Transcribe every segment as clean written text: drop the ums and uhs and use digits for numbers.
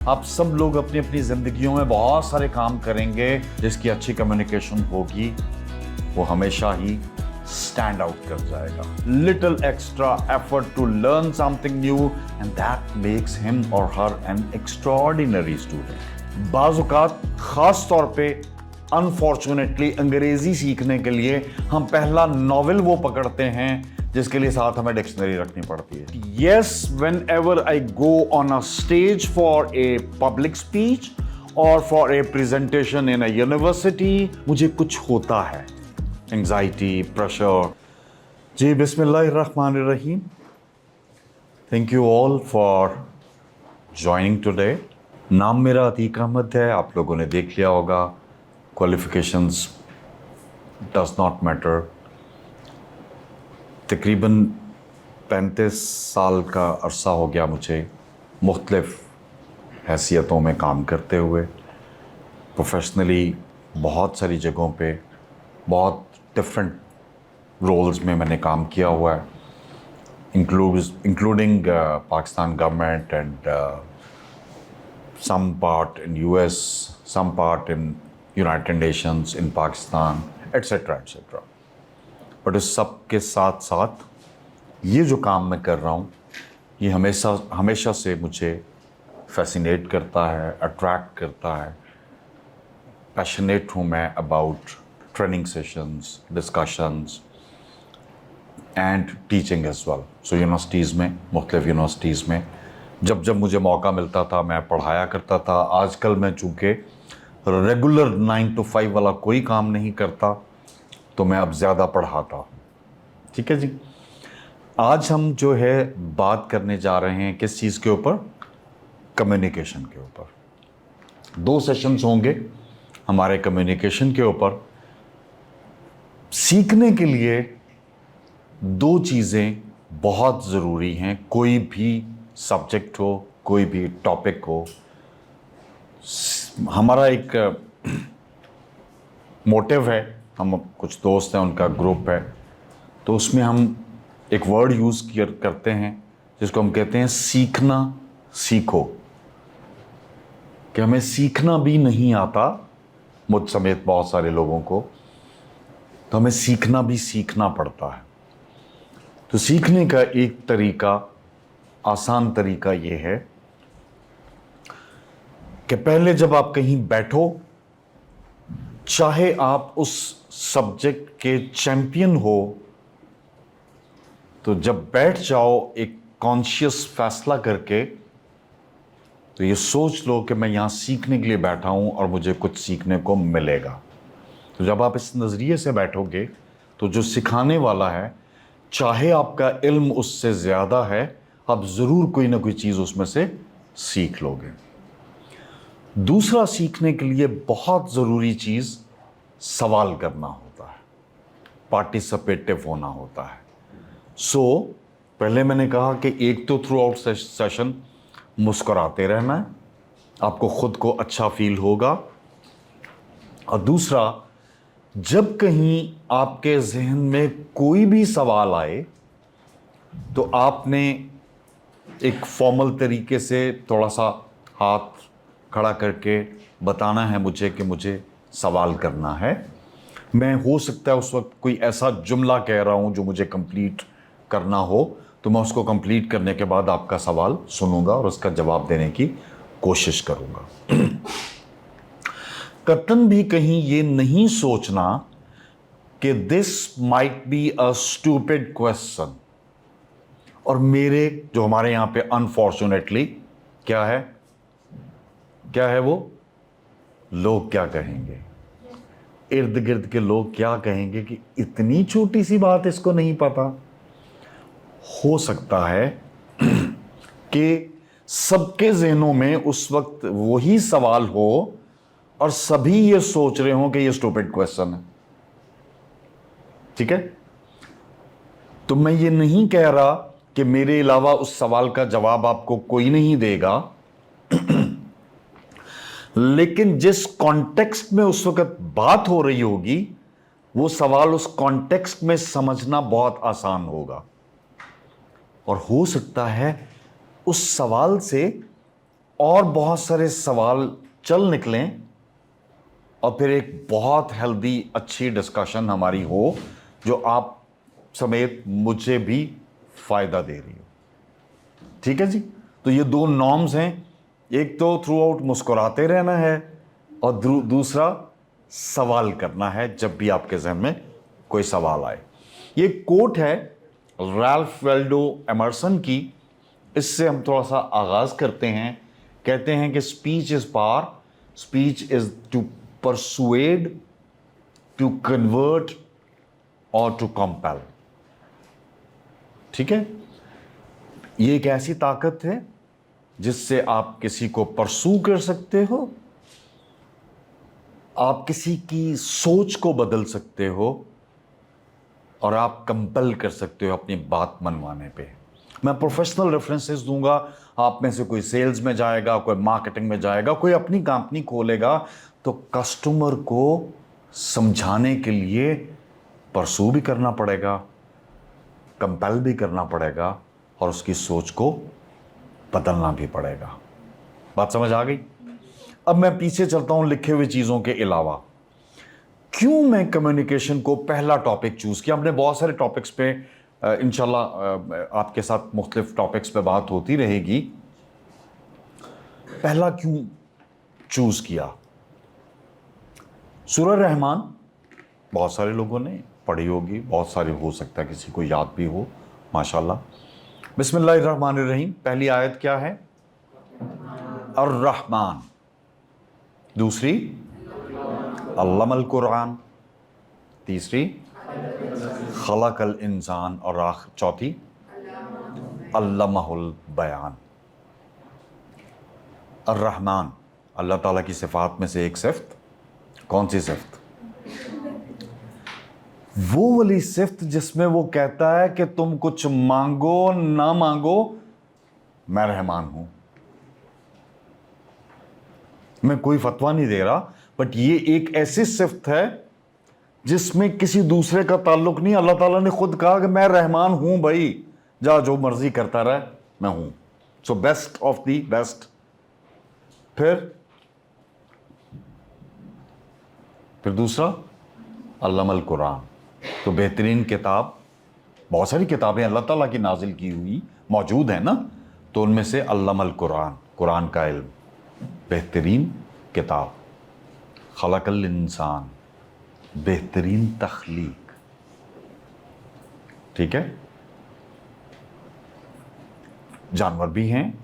आप सब लोग अपनी अपनी जिंदगियों में बहुत सारे काम करेंगे, जिसकी अच्छी कम्युनिकेशन होगी वो हमेशा ही स्टैंड आउट कर जाएगा. Little extra effort to learn something new and that makes him or her an extraordinary student. बाज़-औक़ात खास तौर पे अनफॉर्चुनेटली अंग्रेजी सीखने के लिए हम पहला नॉवेल वो पकड़ते हैं जिसके लिए साथ हमें डिक्शनरी रखनी पड़ती है. Yes, whenever I go on a stage for a public speech or for a presentation in a university, मुझे कुछ होता है. Anxiety, pressure. जी बिस्मिल्लाहिर्रहमानिर्रहीम. Thank you all for joining today. नाम मेरा अतीक अहमद है. आप लोगों ने देख लिया होगा. Qualifications does not matter. तकरीबन 35 साल का अरसा हो गया मुझे मुख्तलिफ़ हैसियतों में काम करते हुए. प्रोफेशनली बहुत सारी जगहों पे बहुत डिफरेंट रोल्स में मैंने काम किया हुआ है, including Pakistan government and some part in US, some part in United Nations, in Pakistan, etcetera etcetera. But इस सब के साथ साथ ये जो काम मैं कर रहा हूँ ये हमेशा से मुझे फैसिनेट करता है, अट्रैक्ट करता है. पैशनेट हूँ मैं about training sessions, discussions and teaching as well. So universities में, मुख्तलिफ यूनिवर्सिटीज़ में जब जब मुझे मौका मिलता था मैं पढ़ाया करता था. आजकल मैं चूँकि रेगुलर 9 to 5 वाला कोई काम नहीं करता तो मैं अब ज़्यादा पढ़ाता. ठीक है जी. आज हम जो है बात करने जा रहे हैं किस चीज़ के ऊपर? कम्युनिकेशन के ऊपर. 2 सेशंस होंगे हमारे कम्युनिकेशन के ऊपर. सीखने के लिए 2 चीज़ें बहुत ज़रूरी हैं. कोई भी सब्जेक्ट हो, कोई भी टॉपिक हो. हमारा एक मोटिव है, हम कुछ दोस्त हैं, उनका ग्रुप है, तो उसमें हम एक वर्ड यूज़ करते हैं जिसको हम कहते हैं सीखना सीखो. कि हमें सीखना भी नहीं आता, मुझ समेत बहुत सारे लोगों को, तो हमें सीखना भी सीखना पड़ता है. तो सीखने का एक तरीका, आसान तरीका ये है कि पहले जब आप कहीं बैठो, चाहे आप उस सब्जेक्ट के चैंपियन हो, तो जब बैठ जाओ एक कॉन्शियस फैसला करके, तो ये सोच लो कि मैं यहाँ सीखने के लिए बैठा हूँ और मुझे कुछ सीखने को मिलेगा. तो जब आप इस नज़रिए से बैठोगे तो जो सिखाने वाला है, चाहे आपका इल्म उससे ज़्यादा है, आप ज़रूर कोई ना कोई चीज़ उसमें से सीख लोगे. दूसरा सीखने के लिए बहुत ज़रूरी चीज़ सवाल करना होता है, पार्टिसिपेटिव होना होता है. सो पहले मैंने कहा कि एक तो थ्रू आउट सेशन मुस्कुराते रहना है, आपको ख़ुद को अच्छा फील होगा. और दूसरा, जब कहीं आपके जहन में कोई भी सवाल आए तो आपने एक फॉर्मल तरीके से थोड़ा सा हाथ खड़ा करके बताना है मुझे कि मुझे सवाल करना है. मैं हो सकता है उस वक्त कोई ऐसा जुमला कह रहा हूं जो मुझे कंप्लीट करना हो, तो मैं उसको कंप्लीट करने के बाद आपका सवाल सुनूंगा और उसका जवाब देने की कोशिश करूंगा. कतन भी कहीं ये नहीं सोचना कि this might be a stupid question, और मेरे जो हमारे यहाँ पे अनफॉर्चुनेटली क्या है वो, लोग क्या कहेंगे, इर्द गिर्द के लोग क्या कहेंगे कि इतनी छोटी सी बात इसको नहीं पता. हो सकता है कि सबके ज़हनों में उस वक्त वही सवाल हो और सभी ये सोच रहे हों कि ये स्टूपिड क्वेश्चन है. ठीक है. तो मैं ये नहीं कह रहा कि मेरे अलावा उस सवाल का जवाब आपको कोई नहीं देगा, लेकिन जिस कॉन्टेक्स्ट में उस वक्त बात हो रही होगी, वो सवाल उस कॉन्टेक्स्ट में समझना बहुत आसान होगा. और हो सकता है उस सवाल से और बहुत सारे सवाल चल निकलें और फिर एक बहुत हेल्दी अच्छी डिस्कशन हमारी हो जो आप समेत मुझे भी फायदा दे रही हो। ठीक है जी। तो ये दो नॉर्म्स हैं, एक तो थ्रू आउट मुस्कुराते रहना है और दूसरा सवाल करना है जब भी आपके जहन में कोई सवाल आए। ये कोट है रैल्फ वेल्डो एमर्सन की, इससे हम थोड़ा सा आगाज करते हैं। कहते हैं कि speech is power, speech is to persuade, to convert or to compel. ठीक है, ये एक ऐसी ताकत है जिससे आप किसी को परसू कर सकते हो, आप किसी की सोच को बदल सकते हो और आप कंपेल कर सकते हो अपनी बात मनवाने पे। मैं प्रोफेशनल रेफरेंसेस दूंगा। आप में से कोई सेल्स में जाएगा, कोई मार्केटिंग में जाएगा, कोई अपनी कंपनी खोलेगा, तो कस्टमर को समझाने के लिए परसू भी करना पड़ेगा, कंपेल भी करना पड़ेगा और उसकी सोच को बदलना भी पड़ेगा। बात समझ आ गई? अब मैं पीछे चलता हूं लिखे हुए चीजों के अलावा। क्यों मैं कम्युनिकेशन को पहला टॉपिक चूज किया? हमने बहुत सारे टॉपिक्स पे इंशाल्लाह आपके साथ मुख्तलिफ टॉपिक्स पे बात होती रहेगी। पहला क्यों चूज किया? सूरह रहमान बहुत सारे लोगों ने पढ़ी होगी, बहुत सारे हो सकता है किसी को याद भी हो, माशाल्लाह। बिस्मिल्लाहिर्रहमानिर्रहीम, पहली आयत क्या है? अर्रहमान। दूसरी अल्लमल कुरान। तीसरी खलकल इंसान। और चौथी अल्लमहुल बयान। अर्रहमान अल्लाह ताला की सिफात में से एक सिफ्त। कौन सी सिफ्त? वो वाली सिफ्त जिसमें वो कहता है कि तुम कुछ मांगो ना मांगो, मैं रहमान हूं। मैं कोई फतवा नहीं दे रहा, बट ये एक ऐसी सिफ्त है जिसमें किसी दूसरे का ताल्लुक नहीं। अल्लाह ताला ने खुद कहा कि मैं रहमान हूं भाई, जा जो मर्जी करता रहे, मैं हूं। So best of the best. फिर दूसरा अल्लमल कुरान, तो बेहतरीन किताब। बहुत सारी किताबें अल्लाह ताला की नाजिल की हुई मौजूद है ना, तो उनमें से अल्लमल कुरान, कुरान का इल्म, बेहतरीन किताब। खलकल इंसान, बेहतरीन तख्लीक। ठीक है, जानवर भी हैं,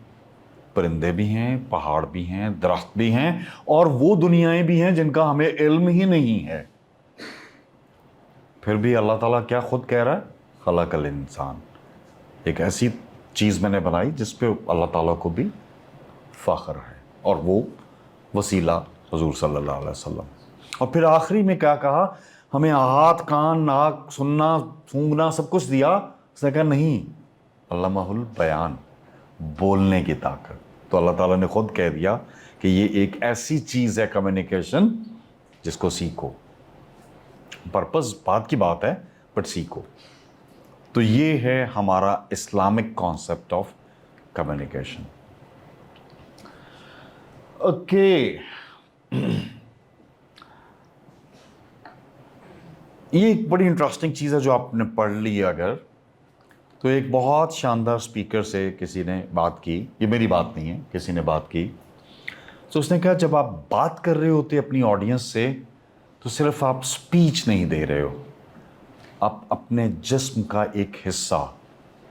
परिंदे भी हैं, पहाड़ भी हैं, दरख्त भी हैं, और वो दुनियाएं भी हैं जिनका हमें इल्म ही नहीं है। फिर भी अल्लाह ताला क्या खुद कह रहा है? खलकल इंसान। एक ऐसी चीज़ मैंने बनाई जिस पे अल्लाह ताला को भी फ़ख्र है, और वो वसीला हुजूर सल्लल्लाहु अलैहि वसल्लम। और फिर आखिरी में क्या कहा? हमें हाथ, कान, नाक, सुनना, सूंघना सब कुछ दिया। उसने कहा नहीं, अल्लमहुल बयान, बोलने की ताकत। तो अल्लाह ताला ने खुद कह दिया कि ये एक ऐसी चीज़ है कम्युनिकेशन जिसको सीखो। पर्पस बात की बात है, बट सीखो। तो ये है हमारा Islamic concept of communication. Okay, ये एक बड़ी इंटरेस्टिंग चीज़ है जो आपने पढ़ ली अगर, तो एक बहुत शानदार स्पीकर से किसी ने बात की, ये मेरी बात नहीं है, किसी ने बात की। तो उसने कहा जब आप बात कर रहे होते अपनी ऑडियंस से, तो सिर्फ आप स्पीच नहीं दे रहे हो, आप अपने जिस्म का एक हिस्सा,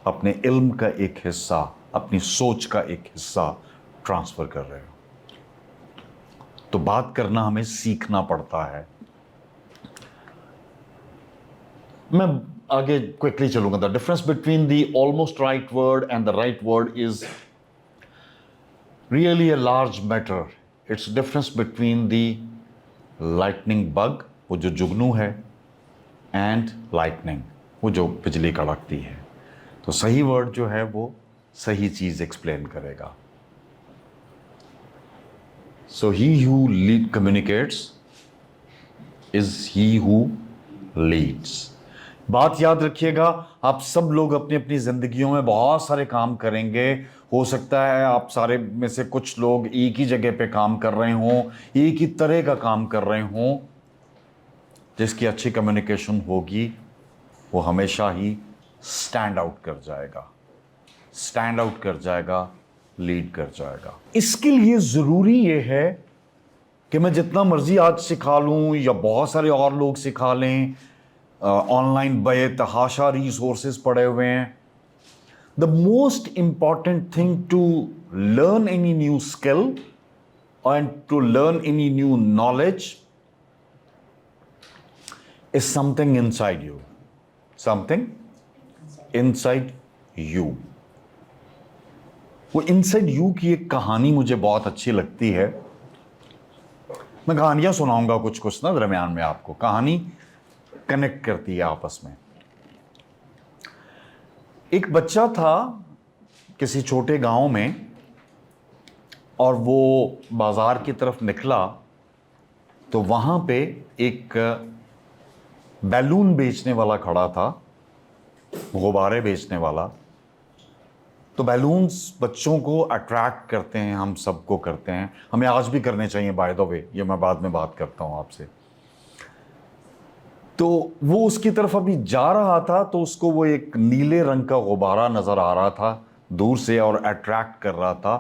अपने इल्म का एक हिस्सा, अपनी सोच का एक हिस्सा ट्रांसफ़र कर रहे हो। तो बात करना हमें सीखना पड़ता है। मैं आगे क्विकली चलूंगा। The difference between the almost right word and the right word is really a large matter. It's difference between the lightning bug, वो जो जुगनू है, एंड लाइटनिंग, वो जो बिजली कड़कती है। तो सही वर्ड जो है वो सही चीज़ एक्सप्लेन करेगा। So he who communicates is he who leads. बात याद रखिएगा, आप सब लोग अपनी अपनी ज़िंदगियों में बहुत सारे काम करेंगे। हो सकता है आप सारे में से कुछ लोग एक ही जगह पे काम कर रहे हों, एक ही तरह का काम कर रहे हों। जिसकी अच्छी कम्युनिकेशन होगी वो हमेशा ही स्टैंड आउट कर जाएगा, स्टैंड आउट कर जाएगा, लीड कर जाएगा। इसके लिए ज़रूरी ये है कि मैं जितना मर्जी आज सिखा लूँ या बहुत सारे और लोग सिखा लें, ऑनलाइन बेतहाशा रिसोर्सेज पड़े हुए हैं। The most important thing to learn any new skill and to learn any new knowledge is something inside you, something inside you. वो इनसाइड यू की एक कहानी मुझे बहुत अच्छी लगती है। मैं कहानियां सुनाऊंगा कुछ कुछ ना दरमियान में, आपको कहानी कनेक्ट करती है आपस में। एक बच्चा था किसी छोटे गांव में, और वो बाजार की तरफ निकला तो वहां पे एक बैलून बेचने वाला खड़ा था, गुब्बारे बेचने वाला। तो बैलून्स बच्चों को अट्रैक्ट करते हैं, हम सबको करते हैं, हमें आज भी करने चाहिए बाय द वे, ये मैं बाद में बात करता हूं आपसे। तो वो उसकी तरफ अभी जा रहा था तो उसको वो एक नीले रंग का गुब्बारा नजर आ रहा था दूर से और अट्रैक्ट कर रहा था।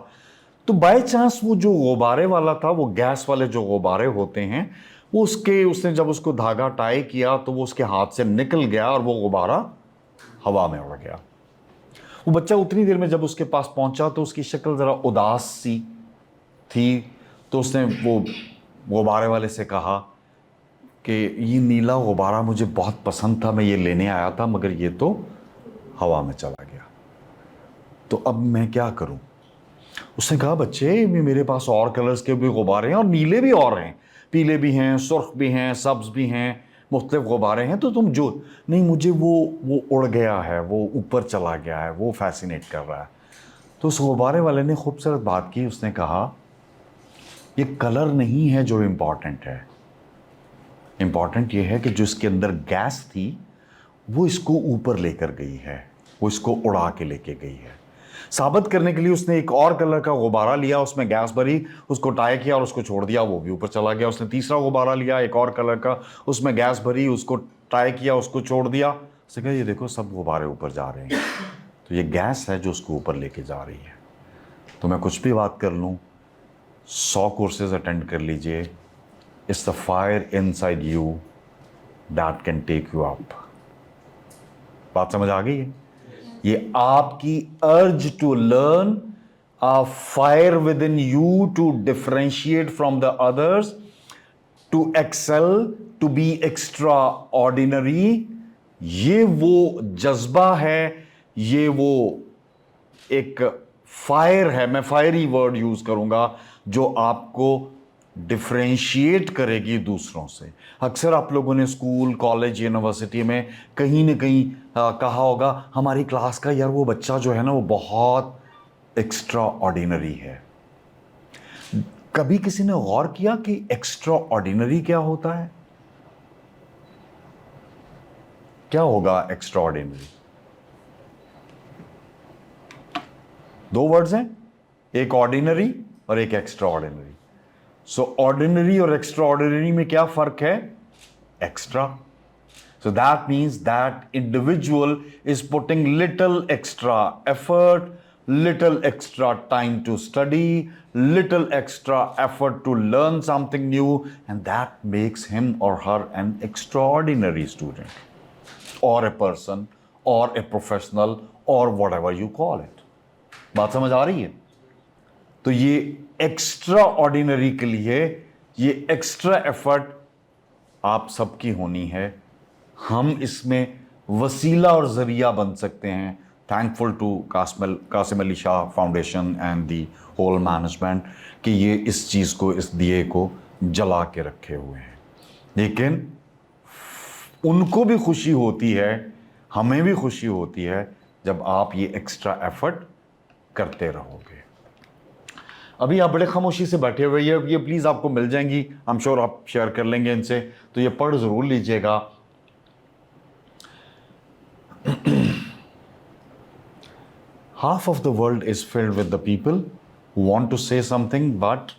तो बाय चांस वो जो गुब्बारे वाला था, वो गैस वाले जो गुब्बारे होते हैं, वो उसने जब उसको धागा टाई किया तो वो उसके हाथ से निकल गया और वो गुब्बारा हवा में उड़ गया। वो बच्चा उतनी देर में जब उसके पास पहुंचा तो उसकी शक्ल जरा उदास सी थी। तो उसने वो गुब्बारे वाले से कहा कि ये नीला गुब्बारा मुझे बहुत पसंद था, मैं ये लेने आया था, मगर ये तो हवा में चला गया, तो अब मैं क्या करूं। उसने कहा, बच्चे मेरे पास और कलर्स के भी गुब्बारे हैं और नीले भी और हैं, पीले भी हैं, सुर्ख भी हैं, सब्ज भी हैं, मुख्तलिफ गुब्बारे हैं, तो तुम जो नहीं, मुझे वो उड़ गया है, वो ऊपर चला गया है, वो फैसिनेट कर रहा है। तो उस गुब्बारे वाले ने खूबसूरत बात की, उसने कहा ये कलर नहीं है जो इम्पॉर्टेंट है, इम्पॉर्टेंट ये है कि जो इसके अंदर गैस थी वो इसको ऊपर लेकर गई है, वो इसको उड़ा के लेके गई है। साबित करने के लिए उसने एक और कलर का गुब्बारा लिया, उसमें गैस भरी, उसको टाई किया और उसको छोड़ दिया, वो भी ऊपर चला गया। उसने तीसरा गुब्बारा लिया एक और कलर का, उसमें गैस भरी, उसको टाई किया, उसको छोड़ दिया। उसने कहा, ये देखो सब गुब्बारे ऊपर जा रहे हैं, तो ये गैस है जो उसको ऊपर लेके जा रही है। तो मैं कुछ भी बात कर लूँ, 100 कोर्सेज अटेंड कर लीजिए, it's the fire inside you that can take you up. बात समझ आ गई है? ये आपकी urge to learn, a fire within you to differentiate from the others, to excel, to be extraordinary, ये वो जज्बा है, ये वो एक फायर है, मैं फायरी वर्ड यूज करूंगा, जो आपको डिफ्रेंशिएट करेगी दूसरों से। अक्सर आप लोगों ने स्कूल, कॉलेज, यूनिवर्सिटी में कहीं ना कहीं कहा होगा, हमारी क्लास का यार वो बच्चा जो है ना वो बहुत एक्स्ट्रा ऑर्डिनरी है। कभी किसी ने गौर किया कि एक्स्ट्रा ऑर्डिनरी क्या होता है? क्या होगा एक्स्ट्रा ऑर्डिनरी? दो वर्ड्स हैं, एक ऑर्डिनरी और एक एक्स्ट्रा ऑर्डिनरी। सो ऑर्डिनरी और एक्स्ट्रा ऑर्डिनरी में क्या फर्क है? Extra. So that means that individual is putting little extra effort, little extra time to study, little extra effort to learn something new, and that makes him or her an extraordinary student, or a person, or a professional, or whatever you call it. बात समझ आ रही है? तो ये extra ordinary के लिए ये एक्स्ट्रा एफर्ट आप सबकी होनी है। हम इसमें वसीला और ज़रिया बन सकते हैं। Thankful to Qasim Ali Shah foundation and the whole management कि ये इस चीज़ को, इस दिए को जला के रखे हुए हैं। लेकिन उनको भी खुशी होती है, हमें भी खुशी होती है जब आप ये एक्स्ट्रा एफर्ट करते रहोगे। अभी आप बड़े खामोशी से बैठे हुए, ये प्लीज़ आपको मिल जाएंगी, आई एम श्योर आप शेयर कर लेंगे इनसे, तो ये पढ़ ज़रूर लीजिएगा। Half of the world is filled with the people who want to say something but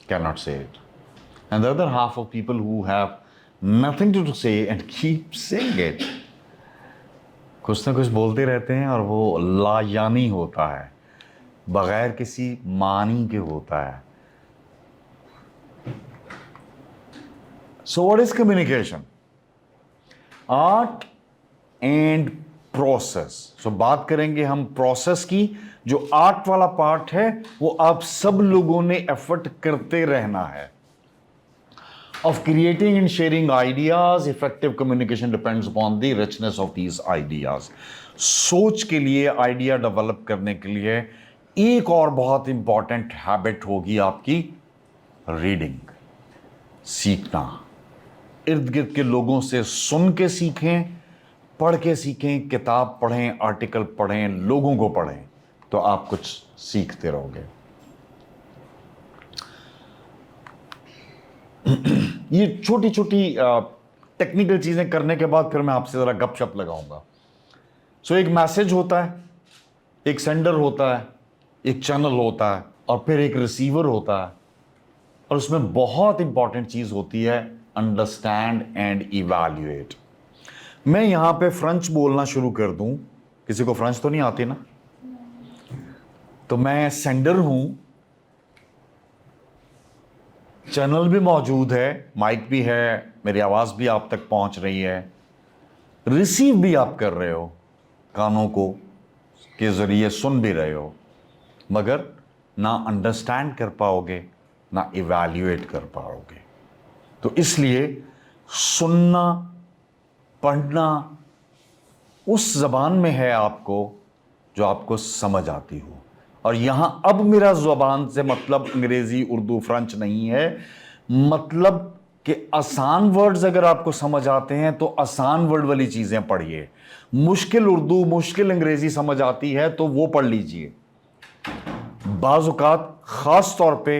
cannot say it. And the other half of people who have nothing to say and keep saying it. कुछ ना कुछ बोलते रहते हैं और वो लायानी होता है, बगैर किसी मानी के होता है. So what is communication? Art and process. So बात करेंगे हम प्रोसेस की. जो आर्ट वाला पार्ट है वो आप सब लोगों ने एफर्ट करते रहना है. Of creating and sharing ideas, effective communication depends upon the richness of these ideas. सोच के लिए, आइडिया डेवलप करने के लिए एक और बहुत इंपॉर्टेंट हैबिट होगी आपकी रीडिंग, सीखना. इर्द गिर्द के लोगों से सुन के सीखें, पढ़ के सीखें, किताब पढ़ें, आर्टिकल पढ़ें, लोगों को पढ़ें, तो आप कुछ सीखते रहोगे. ये छोटी छोटी टेक्निकल चीजें करने के बाद फिर मैं आपसे जरा गपशप लगाऊंगा. सो एक मैसेज होता है, एक सेंडर होता है, एक चैनल होता है और फिर एक रिसीवर होता है. और उसमें बहुत इंपॉर्टेंट चीज होती है अंडरस्टैंड एंड इवैल्यूएट. मैं यहां पे फ्रेंच बोलना शुरू कर दूं, किसी को फ्रेंच तो नहीं आती ना, तो मैं सेंडर हूं, चैनल भी मौजूद है, माइक भी है, मेरी आवाज भी आप तक पहुंच रही है, रिसीव भी आप कर रहे हो, कानों को के जरिए सुन भी रहे हो, मगर ना अंडरस्टैंड कर पाओगे ना इवैल्यूएट कर पाओगे. तो इसलिए सुनना, पढ़ना उस जबान में है आपको जो आपको समझ आती हो. और यहां अब मेरा जुबान से मतलब अंग्रेजी, उर्दू, फ्रेंच नहीं है. मतलब कि आसान वर्ड्स अगर आपको समझ आते हैं तो आसान वर्ड वाली चीजें पढ़िए. मुश्किल उर्दू, मुश्किल अंग्रेजी समझ आती है तो वो पढ़ लीजिए. बाज़ औक़ात खास तौर पे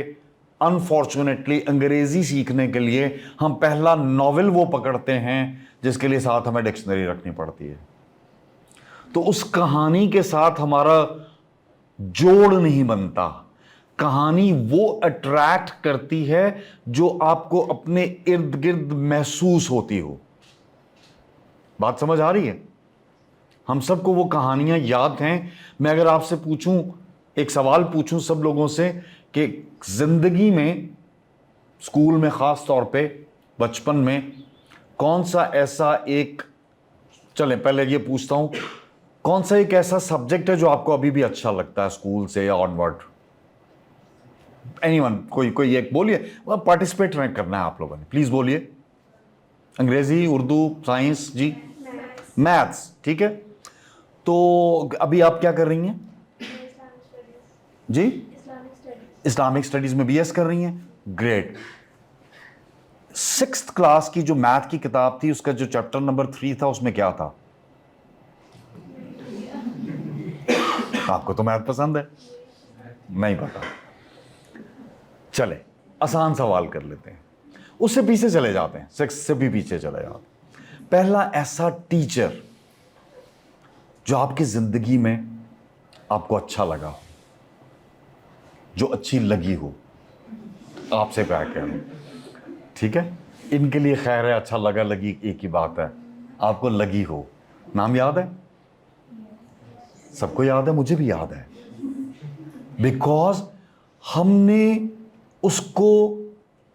अनफॉर्चुनेटली अंग्रेजी सीखने के लिए हम पहला नॉवेल वो पकड़ते हैं जिसके लिए साथ हमें डिक्शनरी रखनी पड़ती है. तो उस कहानी के साथ हमारा जोड़ नहीं बनता. कहानी वो अट्रैक्ट करती है जो आपको अपने इर्द गिर्द महसूस होती हो. बात समझ आ रही है? हम सबको वो कहानियां याद हैं. मैं अगर आपसे पूछूं, एक सवाल पूछूं सब लोगों से कि जिंदगी में, स्कूल में खास तौर पे, बचपन में कौन सा ऐसा एक, चलें पहले ये पूछता हूं, कौन सा एक ऐसा सब्जेक्ट है जो आपको अभी भी अच्छा लगता है स्कूल से या ऑनवर्ड? एनीवन, कोई एक बोलिए. पार्टिसिपेट करना है आप लोगों ने, प्लीज बोलिए. अंग्रेजी, उर्दू, साइंस, जी मैथ्स, ठीक है. तो अभी आप क्या कर रही हैं जी? इस्लामिक स्टडीज में बीएस कर रही हैं. ग्रेट. 6th क्लास की जो मैथ की किताब थी उसका जो चैप्टर नंबर 3 था उसमें क्या था? आपको तो मैथ पसंद है, नहीं पता. चले आसान सवाल कर लेते हैं, उससे पीछे चले जाते हैं, 6 से भी पीछे चले जाते हैं. पहला ऐसा टीचर जो आपकी जिंदगी में आपको अच्छा लगा हो, जो अच्छी लगी हो. आपसे प्यार कह रहा हूं, ठीक है? इनके लिए खैर है, अच्छा लगा लगी एक ही बात है. आपको लगी हो, नाम याद है? सबको याद है, मुझे भी याद है. बिकॉज हमने उसको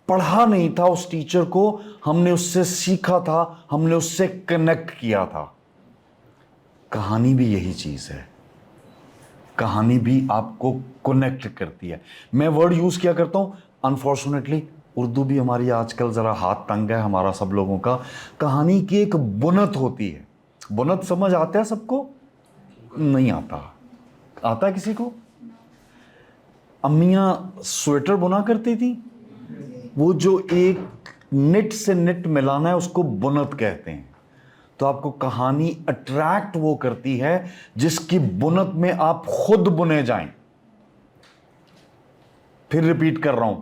पढ़ा नहीं था, उस टीचर को हमने उससे सीखा था, हमने उससे कनेक्ट किया था. कहानी भी यही चीज है. कहानी भी आपको कनेक्ट करती है. मैं वर्ड यूज किया करता हूं, अनफॉर्चुनेटली उर्दू भी हमारी आजकल जरा हाथ तंग है हमारा सब लोगों का. कहानी की एक बुनत होती है. बुनत समझ आता है सबको? नहीं आता. आता है किसी को? अम्मियां स्वेटर बुना करती थी, वो जो एक निट से निट मिलाना है उसको बुनत कहते हैं. तो आपको कहानी अट्रैक्ट वो करती है जिसकी बुनत में आप खुद बुने जाएं. फिर रिपीट कर रहा हूं,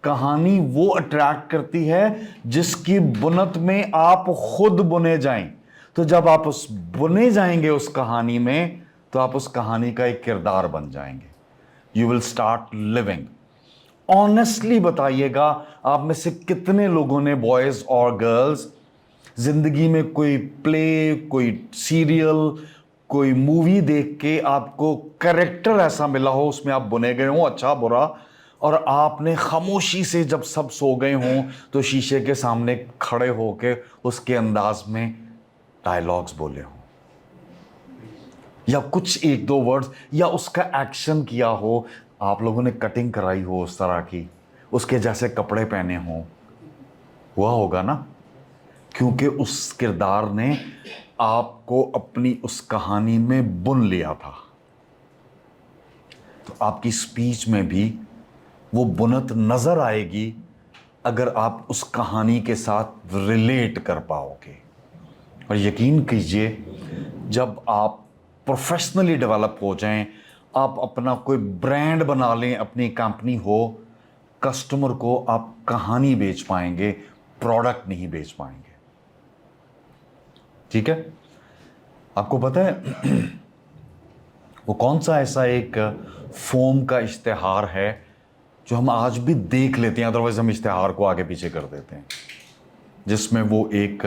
कहानी वो अट्रैक्ट करती है जिसकी बुनत में आप खुद बुने जाएं. तो जब आप उस बुने जाएंगे उस कहानी में, तो आप उस कहानी का एक किरदार बन जाएंगे। You will start living. Honestly बताइएगा, आप में से कितने लोगों ने, बॉयज और गर्ल्स, जिंदगी में कोई प्ले, कोई सीरियल, कोई मूवी देख के आपको कैरेक्टर ऐसा मिला हो, उसमें आप बुने गए हो, अच्छा बुरा, और आपने खामोशी से जब सब सो गए हों तो शीशे के सामने खड़े होके उसके अंदाज में डायलॉग्स बोले हों, या कुछ एक दो वर्ड्स, या उसका एक्शन किया हो, आप लोगों ने कटिंग कराई हो उस तरह की, उसके जैसे कपड़े पहने हों, हुआ होगा ना? क्योंकि उस किरदार ने आपको अपनी उस कहानी में बुन लिया था। तो आपकी स्पीच में भी वो बुनत नजर आएगी अगर आप उस कहानी के साथ रिलेट कर पाओगे। और यकीन कीजिए, जब आप प्रोफेशनली डेवलप हो जाएं, आप अपना कोई ब्रांड बना लें, अपनी कंपनी हो, कस्टमर को आप कहानी बेच पाएंगे, प्रोडक्ट नहीं बेच पाएंगे। ठीक है? आपको पता है वो कौन सा ऐसा एक फोम का इश्तिहार है जो हम आज भी देख लेते हैं, अदरवाइज हम इश्तिहार को आगे पीछे कर देते हैं, जिसमें वो एक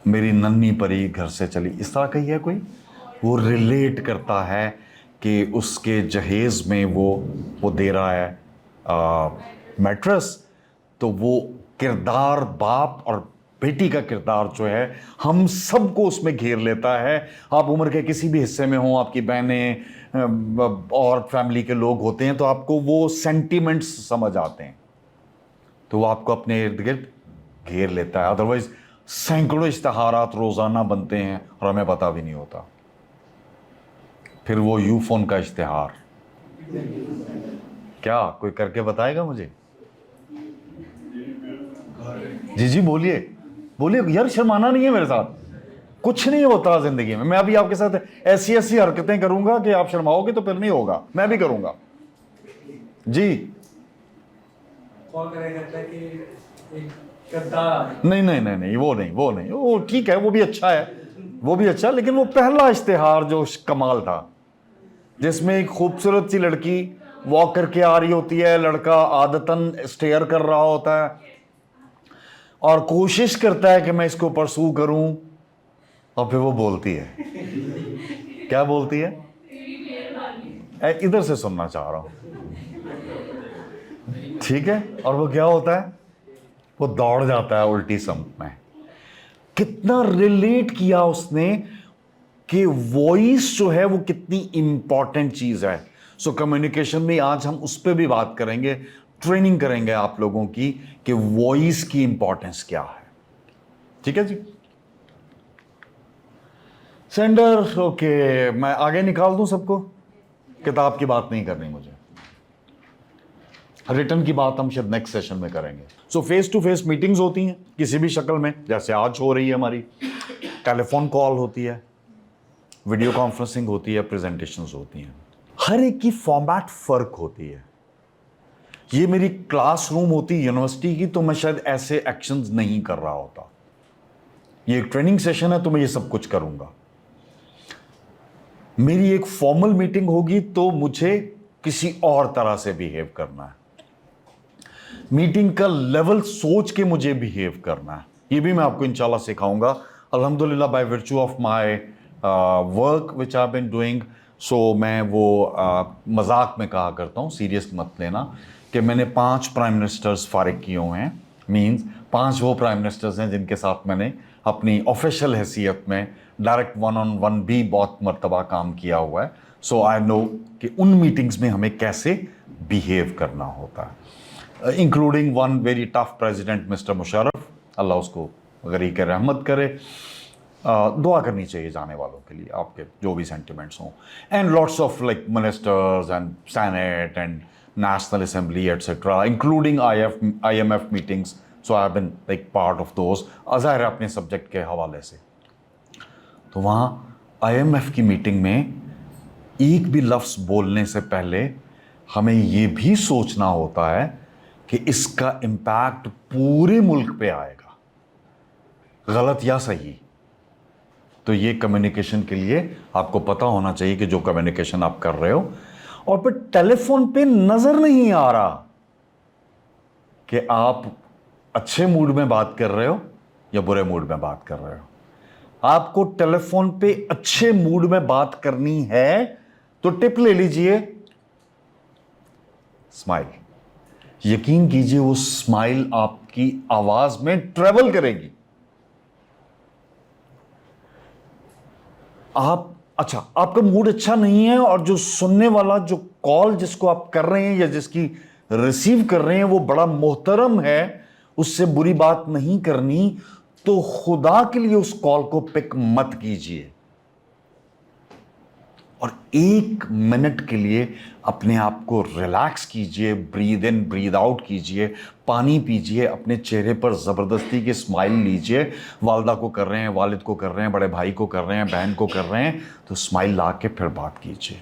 मेरी नन्ही परी घर से चली, इस तरह का ही है कोई, वो रिलेट करता है कि उसके जहेज में वो दे रहा है मैट्रेस, तो वो किरदार, बाप और बेटी का किरदार जो है, हम सबको उसमें घेर लेता है। आप उम्र के किसी भी हिस्से में हो, आपकी बहनें और फैमिली के लोग होते हैं, तो आपको वो सेंटिमेंट्स समझ आते हैं, तो वो आपको अपने इर्द गिर्द घेर लेता है। अदरवाइज सैकड़ों इश्तिहारात रोज़ाना बनते हैं और हमें पता भी नहीं होता। फिर वो यूफोन का इश्तिहार, क्या कोई करके बताएगा मुझे? जी बोलिए बोलिए यार, शर्माना नहीं है मेरे साथ, कुछ नहीं होता जिंदगी में। मैं अभी आपके साथ ऐसी ऐसी हरकतें करूंगा कि आप शर्माओगे, तो फिर नहीं होगा, मैं भी करूंगा। जी नहीं, वो नहीं, वो ठीक है, वो भी अच्छा है, वो भी अच्छा, लेकिन वो पहला इश्तिहार जो कमाल था, जिसमें एक खूबसूरत सी लड़की वॉक करके आ रही होती है, लड़का आदतन स्टेयर कर रहा होता है और कोशिश करता है कि मैं इसको परसू करूं, और फिर वो बोलती है, क्या बोलती है? इधर से सुनना चाह रहा हूं, ठीक है? और वो क्या होता है? वो दौड़ जाता है उल्टी संप में। कितना रिलेट किया उसने कि वॉइस जो है वो कितनी इंपॉर्टेंट चीज है। सो कम्युनिकेशन में आज हम उस पर भी बात करेंगे, ट्रेनिंग करेंगे आप लोगों की कि वॉइस की इंपॉर्टेंस क्या है। ठीक है जी? सेंडर, ओके, मैं आगे निकाल दूं सबको, किताब की बात नहीं करनी मुझे, रिटर्न की बात हम शायद नेक्स्ट सेशन में करेंगे। So face to face meetings होती हैं किसी भी शक्ल में, जैसे आज हो रही है हमारी, टेलीफोन कॉल होती है, वीडियो कॉन्फ्रेंसिंग होती है, प्रेजेंटेशंस होती हैं, हर एक की फॉर्मेट फर्क होती है। ये मेरी क्लासरूम होती यूनिवर्सिटी की, तो मैं शायद ऐसे एक्शंस नहीं कर रहा होता। ये एक ट्रेनिंग सेशन है, तो मैं ये सब कुछ करूंगा। मेरी एक फॉर्मल मीटिंग होगी तो मुझे किसी और तरह से बिहेव करना है, मीटिंग का लेवल सोच के मुझे बिहेव करना है। ये भी मैं आपको इंशाल्लाह सिखाऊंगा, अल्हम्दुलिल्लाह, by virtue of my work which I been doing. So मैं वो मजाक में कहा करता हूँ, सीरियस मत लेना, कि मैंने 5 प्राइम मिनिस्टर्स फारिग किए हुए हैं। मीन्स 5 वो प्राइम मिनिस्टर्स हैं जिनके साथ मैंने अपनी ऑफिशियल हैसियत में डायरेक्ट 1-on-1 भी बहुत मरतबा काम किया हुआ है। सो आई नो कि उन मीटिंग्स में हमें कैसे बिहेव करना होता है, including one very tough president mister Musharraf, अल्लाह उसको गरीक रहमत करे। दुआ करनी चाहिए जाने वालों के लिए, आपके जो भी सेंटिमेंट्स हों, and lots of like ministers and senate and national assembly etcetera, including IMF meetings. So I have been like part of those, ज़ाहिर है अपने सब्जेक्ट के हवाले से। तो वहाँ IMF की मीटिंग में एक भी लफ्ज़ बोलने से पहले हमें ये भी सोचना होता है कि इसका इम्पैक्ट पूरे मुल्क पे आएगा, गलत या सही। तो ये कम्युनिकेशन के लिए आपको पता होना चाहिए कि जो कम्युनिकेशन आप कर रहे हो, और फिर टेलीफोन पे नजर नहीं आ रहा कि आप अच्छे मूड में बात कर रहे हो या बुरे मूड में बात कर रहे हो। आपको टेलीफोन पे अच्छे मूड में बात करनी है तो टिप ले लीजिए, स्माइल। यकीन कीजिए वो स्माइल आपकी आवाज में ट्रेवल करेगी। आपका मूड अच्छा नहीं है और जो सुनने वाला, जो कॉल जिसको आप कर रहे हैं या जिसकी रिसीव कर रहे हैं वो बड़ा मोहतरम है, उससे बुरी बात नहीं करनी, तो खुदा के लिए उस कॉल को पिक मत कीजिए और 1 मिनट के लिए अपने आप को रिलैक्स कीजिए, ब्रीद इन ब्रीद आउट कीजिए, पानी पीजिए, अपने चेहरे पर ज़बरदस्ती की स्माइल लीजिए। वालदा को कर रहे हैं, वालिद को कर रहे हैं, बड़े भाई को कर रहे हैं, बहन को कर रहे हैं, तो स्माइल ला के फिर बात कीजिए।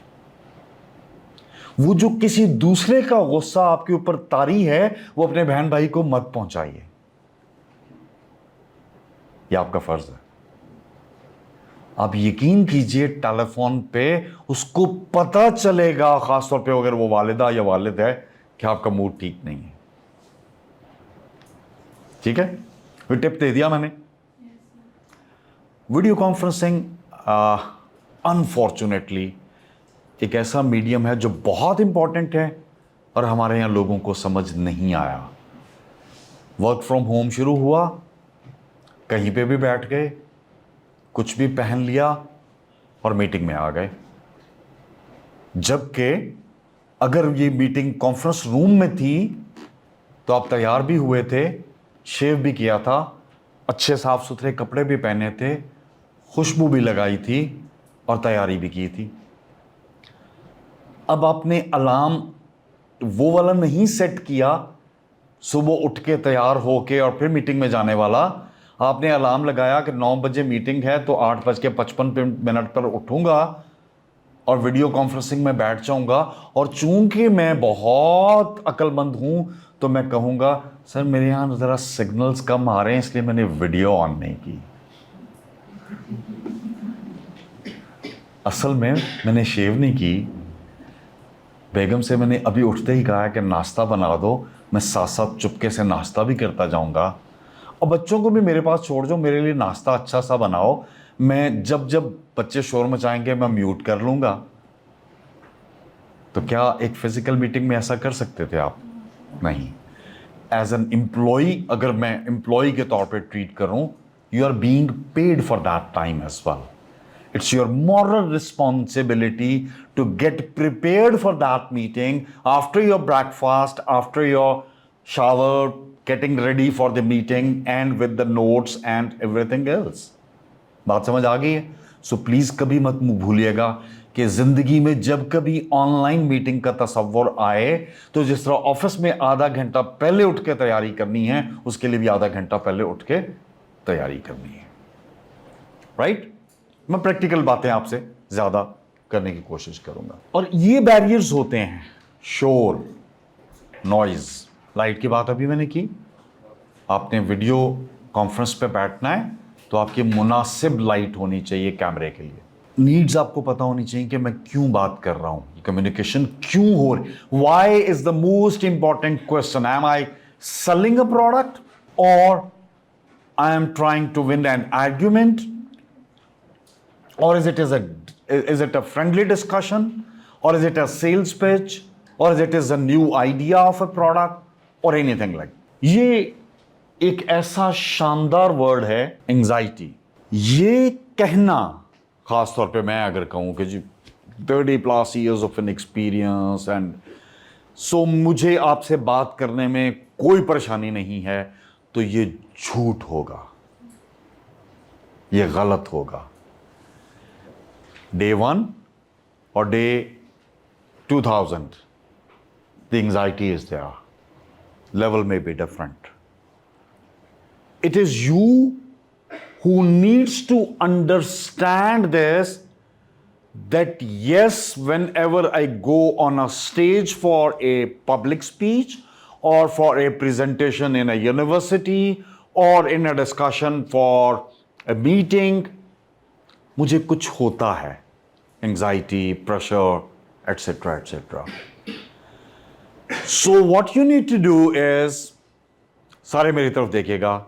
वो जो किसी दूसरे का गुस्सा आपके ऊपर तारी है, वो अपने बहन भाई को मत पहुंचाइए, यह आपका फर्ज है। आप यकीन कीजिए टेलीफोन पे उसको पता चलेगा, खासतौर पे अगर वो वालिदा या वालिद है, कि आपका मूड ठीक नहीं है। ठीक है, वो टिप दे दिया मैंने। वीडियो कॉन्फ्रेंसिंग अनफॉर्चुनेटली एक ऐसा मीडियम है जो बहुत इंपॉर्टेंट है और हमारे यहां लोगों को समझ नहीं आया। वर्क फ्रॉम होम शुरू हुआ, कहीं पे भी बैठ गए, कुछ भी पहन लिया और मीटिंग में आ गए। जबकि अगर ये मीटिंग कॉन्फ्रेंस रूम में थी तो आप तैयार भी हुए थे, शेव भी किया था, अच्छे साफ सुथरे कपड़े भी पहने थे, खुशबू भी लगाई थी और तैयारी भी की थी। अब आपने अलार्म वो वाला नहीं सेट किया, सुबह उठ के तैयार होके और फिर मीटिंग में जाने वाला। आपने अलार्म लगाया कि 9 बजे मीटिंग है तो 8:55 पर उठूंगा और वीडियो कॉन्फ्रेंसिंग में बैठ जाऊंगा, और चूंकि मैं बहुत अक्लमंद हूं तो मैं कहूंगा सर मेरे यहां जरा सिग्नल्स कम आ रहे हैं इसलिए मैंने वीडियो ऑन नहीं की। असल में मैंने शेव नहीं की, बेगम से मैंने अभी उठते ही कहा कि नाश्ता बना दो, मैं साथ साथ चुपके से नाश्ता भी करता जाऊंगा, और बच्चों को भी मेरे पास छोड़ जाओ, मेरे लिए नाश्ता अच्छा सा बनाओ, मैं जब जब बच्चे शोर मचाएंगे मैं म्यूट कर लूंगा। तो क्या एक फिजिकल मीटिंग में ऐसा कर सकते थे आप? नहीं। एज एन एम्प्लॉई, अगर मैं एम्प्लॉय के तौर पे ट्रीट करूं, you are being paid for that time as well. It's your moral responsibility to get prepared for that meeting after your breakfast, after your shower, getting ready for the meeting and with the notes and everything else. बात समझ आ गई है? So please कभी मत भूलिएगा कि जिंदगी में जब कभी ऑनलाइन मीटिंग का तस्वर आए तो जिस तरह ऑफिस में आधा घंटा पहले उठ के तैयारी करनी है, उसके लिए भी आधा घंटा पहले उठ के तैयारी करनी है। राइट? मैं प्रैक्टिकल बातें आपसे ज्यादा करने की कोशिश करूंगा। और ये बैरियर्स होते हैं, शोर, नॉइज, लाइट की बात अभी मैंने की। आपने वीडियो कॉन्फ्रेंस पे बैठना है तो आपकी मुनासिब लाइट होनी चाहिए कैमरे के लिए। नीड्स आपको पता होनी चाहिए कि मैं क्यों बात कर रहा हूं, कम्युनिकेशन क्यों हो रही। Why is the most important question. Am I selling a product और I am trying to win an argument, or is it a friendly discussion, or is it a sales pitch, or is it a new idea of a product or anything like? ये एक ऐसा शानदार word है anxiety. ये कहना, खास तौर पे मैं अगर कहूं कि जी 30+ years of an experience and so मुझे आपसे बात करने में कोई परेशानी नहीं है, तो ये झूठ होगा, ये गलत होगा। Day 1 or day 2000, the anxiety is there. Level may be different. It is you who needs to understand this, that yes, whenever I go on a stage for a public speech or for a presentation in a university or in a discussion for a meeting, मुझे कुछ होता है, anxiety, pressure, etcetera etcetera. So what you need to do is, सारे मेरी तरफ देखिएगा,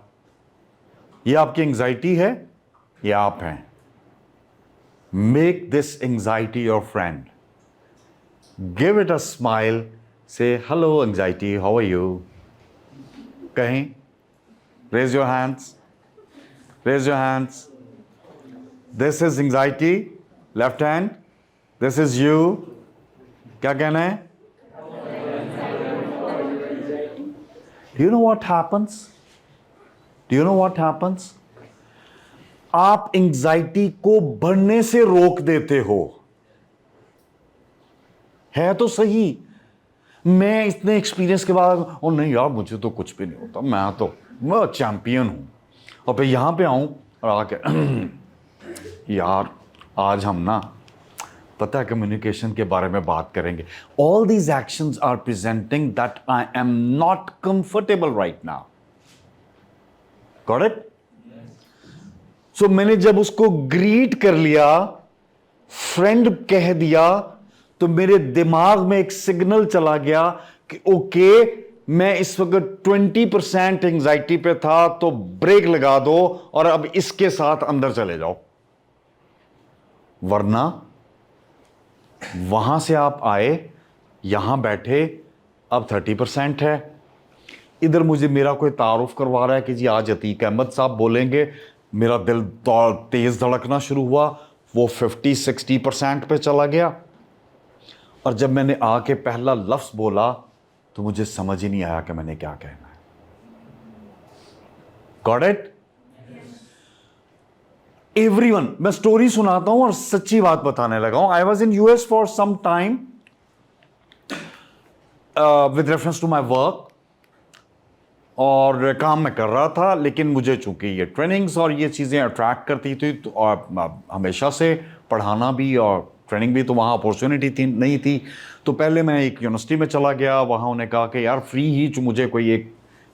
ये आपकी एंजाइटी है, ये आप हैं। Make this anxiety your friend, give it a smile, say hello anxiety, how are you, कहीं raise your hands, raise your hands. This is anxiety, left hand, this is you, क्या कहना है? Do you know what happens? Do you know what happens? आप anxiety को बढ़ने से रोक देते हो। है तो सही, मैं इतने एक्सपीरियंस के बाद, और नहीं यार मुझे तो कुछ भी नहीं होता, मैं चैंपियन हूं, और फिर यहां पे आऊं और आके यार आज हम ना पता है कम्युनिकेशन के बारे में बात करेंगे। All these actions are presenting that I am not comfortable right now. Got it? So मैंने जब उसको ग्रीट कर लिया, फ्रेंड कह दिया, तो मेरे दिमाग में एक सिग्नल चला गया कि ओके, मैं इस वक्त 20% एंजाइटी पे था, तो ब्रेक लगा दो और अब इसके साथ अंदर चले जाओ, वरना वहां से आप आए, यहां बैठे, अब 30% है। इधर मुझे मेरा कोई तारुफ करवा रहा है कि जी आज अतीक अहमद साहब बोलेंगे, मेरा दिल तेज धड़कना शुरू हुआ, वो 50-60% पे चला गया। और जब मैंने आके पहला लफ्ज बोला तो मुझे समझ ही नहीं आया कि मैंने क्या कहना है। Got it? एवरीवन, मैं स्टोरी सुनाता हूं और सच्ची बात बताने लगा हूं। I was in US for some time with reference to my work, और काम मैं कर रहा था, लेकिन मुझे चूंकि ये ट्रेनिंग्स और ये चीज़ें अट्रैक्ट करती थी, तो और हमेशा से पढ़ाना भी और ट्रेनिंग भी, तो वहाँ अपॉर्चुनिटी थी नहीं थी। तो पहले मैं एक यूनिवर्सिटी में चला गया, वहाँ उन्होंने कहा कि यार फ्री ही मुझे कोई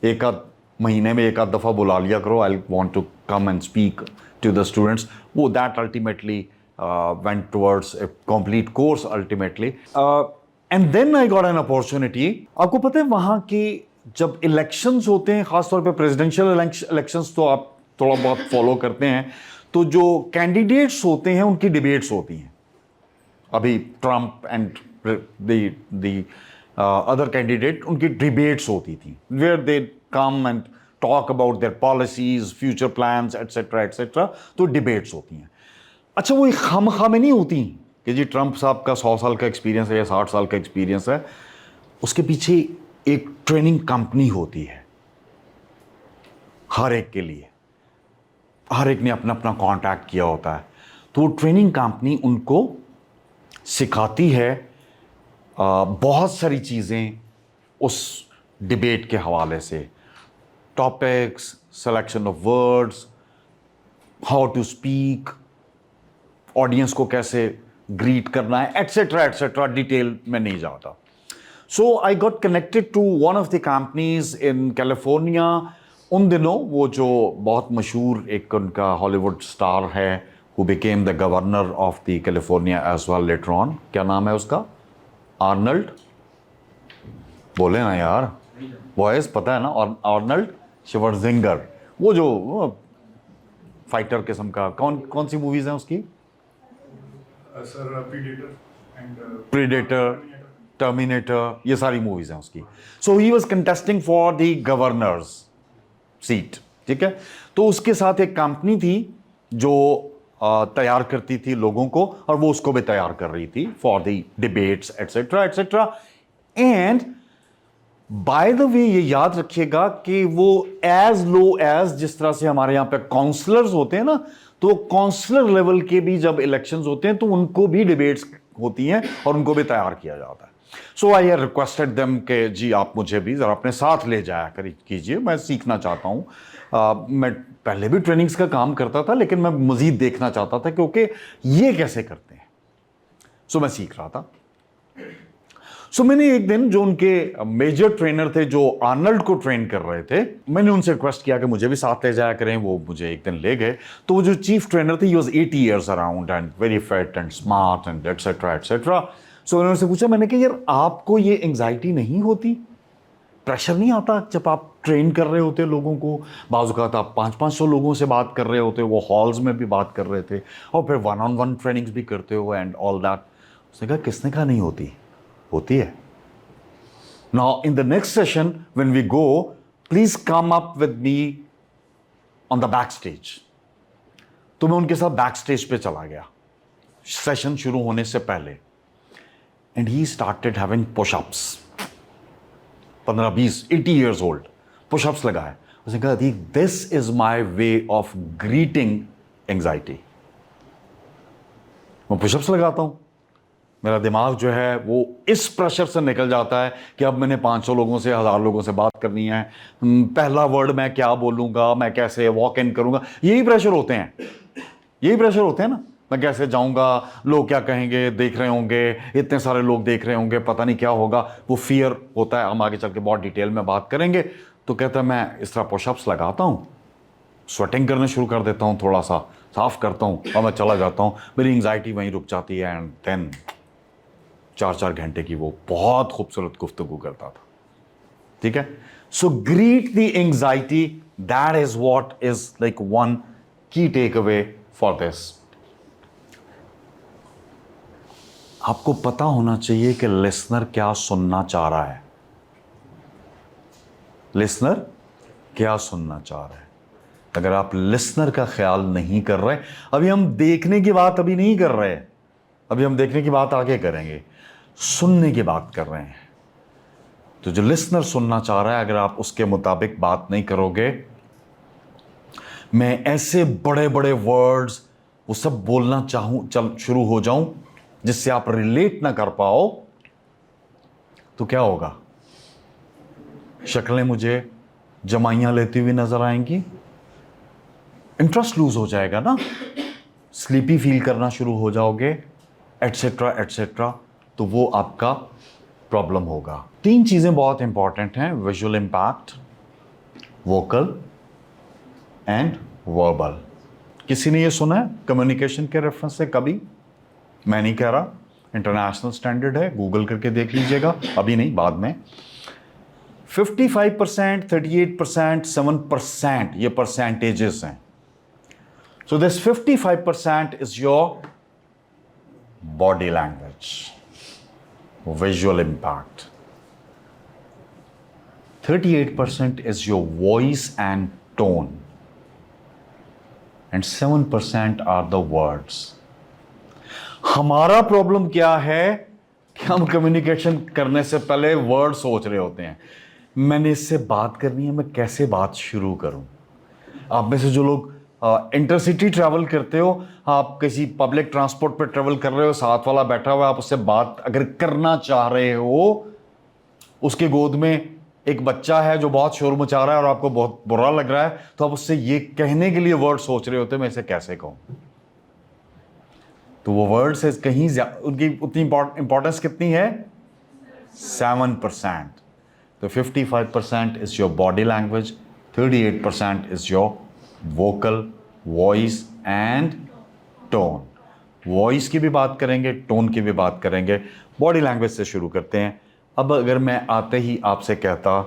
एक आध महीने में एक आध दफ़ा बुला लिया करो, I want to come and speak to the students. वो that ultimately went towards a complete course ultimately, and then I got an opportunity. आपको पता है वहाँ की जब इलेक्शंस होते हैं, खासतौर पे प्रेसिडेंशियल इलेक्शंस, तो आप थोड़ा बहुत फॉलो करते हैं, तो जो कैंडिडेट्स होते हैं उनकी डिबेट्स होती हैं। अभी Trump and the other candidate, उनकी डिबेट्स होती थी, where they come and talk about their policies, future plans, etcetera etcetera. तो डिबेट्स होती हैं। अच्छा, वो खामखा में नहीं होती कि जी ट्रंप साहब का 100 साल का एक्सपीरियंस है या 60 साल का एक्सपीरियंस है, उसके पीछे एक ट्रेनिंग कंपनी होती है हर एक के लिए, हर एक ने अपना अपना कॉन्टैक्ट किया होता है। तो ट्रेनिंग कंपनी उनको सिखाती है बहुत सारी चीज़ें उस डिबेट के हवाले से, topics, selection of words, how to speak, audience को कैसे ग्रीट करना है, एटसेट्रा एटसेट्रा। डिटेल में नहीं जाता। So I got connected to one of the companies in California. उन दिनों वो जो बहुत मशहूर एक उनका हॉलीवुड स्टार है, who became the governor of the California as well later on, क्या नाम है उसका? आर्नल्ड, बोले ना यार, वॉइस पता है ना? आर्नल्ड श्वार्ज़नेगर, वो जो फाइटर किस्म का, कौन सी मूवीज हैं उसकी? सर प्रीडेटर, टर्मिनेटर, ये सारी मूवीज हैं उसकी। So he was contesting for the governor's seat, ठीक है। तो उसके साथ एक कंपनी थी जो तैयार करती थी लोगों को, और वो उसको भी तैयार कर रही थी for the debates etcetera etcetera. And by the way, ये याद रखिएगा कि वो एज लो एज जिस तरह से हमारे यहां पे काउंसलर्स होते हैं ना, तो काउंसलर लेवल के भी जब इलेक्शंस होते हैं तो उनको भी डिबेट्स होती हैं और उनको भी तैयार किया जाता है। सो आई रिक्वेस्टेड देम कि जी आप मुझे भी ज़रा अपने साथ ले जाया कीजिए, मैं सीखना चाहता हूँ। मैं पहले भी ट्रेनिंग्स का काम करता था, लेकिन मैं मज़ीद देखना चाहता था क्योंकि ये कैसे करते हैं। सो मैं सीख रहा था। सो मैंने एक दिन जो उनके मेजर ट्रेनर थे जो आर्नल्ड को ट्रेन कर रहे थे, मैंने उनसे रिक्वेस्ट किया कि मुझे भी साथ ले जाया करें। वो मुझे एक दिन ले गए। तो वो जो चीफ ट्रेनर थे, he was 80 years around and very fit and smart and etcetera etcetera. So मैंने उनसे पूछा, मैंने कहा यार आपको ये एंग्जाइटी नहीं होती, प्रेशर नहीं आता जब आप ट्रेन कर रहे होते लोगों को? बाज़-औक़ात आप 500-500 लोगों से बात कर रहे होते हो, वो हॉल्स में भी बात कर रहे थे और फिर वन ऑन वन ट्रेनिंग्स भी करते हो एंड ऑल दैट। उसने कहा किसने कहा नहीं होती, होती है। Now in the next session when we go, please come up with me on the back stage. तो मैं उनके साथ बैक स्टेज पे चला गया सेशन शुरू होने से पहले, and he started having pushups. 15-20, 80 years old, pushups लगाए। उसने कहा this is my way of greeting anxiety. मैं पुशअप्स लगाता हूं, मेरा दिमाग जो है वो इस प्रेशर से निकल जाता है कि अब मैंने 500 लोगों से, 1000 लोगों से बात करनी है, पहला वर्ड मैं क्या बोलूंगा, मैं कैसे वॉक इन करूंगा, यही प्रेशर होते हैं, यही प्रेशर होते हैं ना। मैं कैसे जाऊंगा, लोग क्या कहेंगे, देख रहे होंगे, इतने सारे लोग देख रहे होंगे, पता नहीं क्या होगा, वो फियर होता है। हम आगे चल के बहुत डिटेल में बात करेंगे। तो कहता है मैं इस तरह पुशअप्स लगाता हूँ, स्वेटिंग करने शुरू कर देता हूँ, थोड़ा सा साफ करता हूँ और मैं चला जाता हूँ। मेरी एंग्जाइटी वहीं रुक जाती है एंड देन 4-4 घंटे की वो बहुत खूबसूरत गुफ्तगू करता था। ठीक है। So greet the anxiety, that is what is like one key takeaway for this. आपको पता होना चाहिए कि लिसनर क्या सुनना चाह रहा है। लिसनर क्या सुनना चाह रहा है। अगर आप लिसनर का ख्याल नहीं कर रहे, अभी हम देखने की बात अभी नहीं कर रहे, अभी हम देखने की बात आगे करेंगे, सुनने की बात कर रहे हैं। तो जो लिसनर सुनना चाह रहा है, अगर आप उसके मुताबिक बात नहीं करोगे, मैं ऐसे बड़े बड़े वर्ड्स वो सब बोलना चाहूं, चल शुरू हो जाऊं जिससे आप रिलेट ना कर पाओ, तो क्या होगा? शक्लें मुझे जमाइयां लेती हुई नजर आएंगी, इंटरेस्ट लूज हो जाएगा ना, स्लीपी फील करना शुरू हो जाओगे, एटसेट्रा एटसेट्रा। तो वो आपका प्रॉब्लम होगा। 3 चीजें बहुत इंपॉर्टेंट हैं, visual impact, vocal and verbal. किसी ने ये सुना है कम्युनिकेशन के रेफरेंस से कभी? मैं नहीं कह रहा, इंटरनेशनल स्टैंडर्ड है, गूगल करके देख लीजिएगा, अभी नहीं बाद में। 55%, 38%, 7% ये परसेंटेजेस हैं। So this 55% is your body language, visual impact. 38% is your voice and tone, and 7% are the words. हमारा प्रॉब्लम क्या है कि हम कम्युनिकेशन करने से पहले वर्ड सोच रहे होते हैं। मैंने इससे बात करनी है, मैं कैसे बात शुरू करूं? आप में से जो लोग इंटरसिटी ट्रैवल करते हो, आप किसी पब्लिक ट्रांसपोर्ट पर ट्रैवल कर रहे हो, साथ वाला बैठा हुआ है, आप उससे बात अगर करना चाह रहे हो, उसके गोद में एक बच्चा है जो बहुत शोर मचा रहा है और आपको बहुत बुरा लग रहा है, तो आप उससे ये कहने के लिए वर्ड सोच रहे होते हैं, मैं इसे कैसे कहूं? तो वो वर्ड से कहीं उनकी उतनी इंपॉर्टेंस कितनी है? 7%। तो 55% is your body language, 38% is your vocal, voice and tone. Voice की भी बात करेंगे, टोन की भी बात करेंगे। बॉडी लैंग्वेज से शुरू करते हैं। अब अगर मैं आते ही आपसे कहता,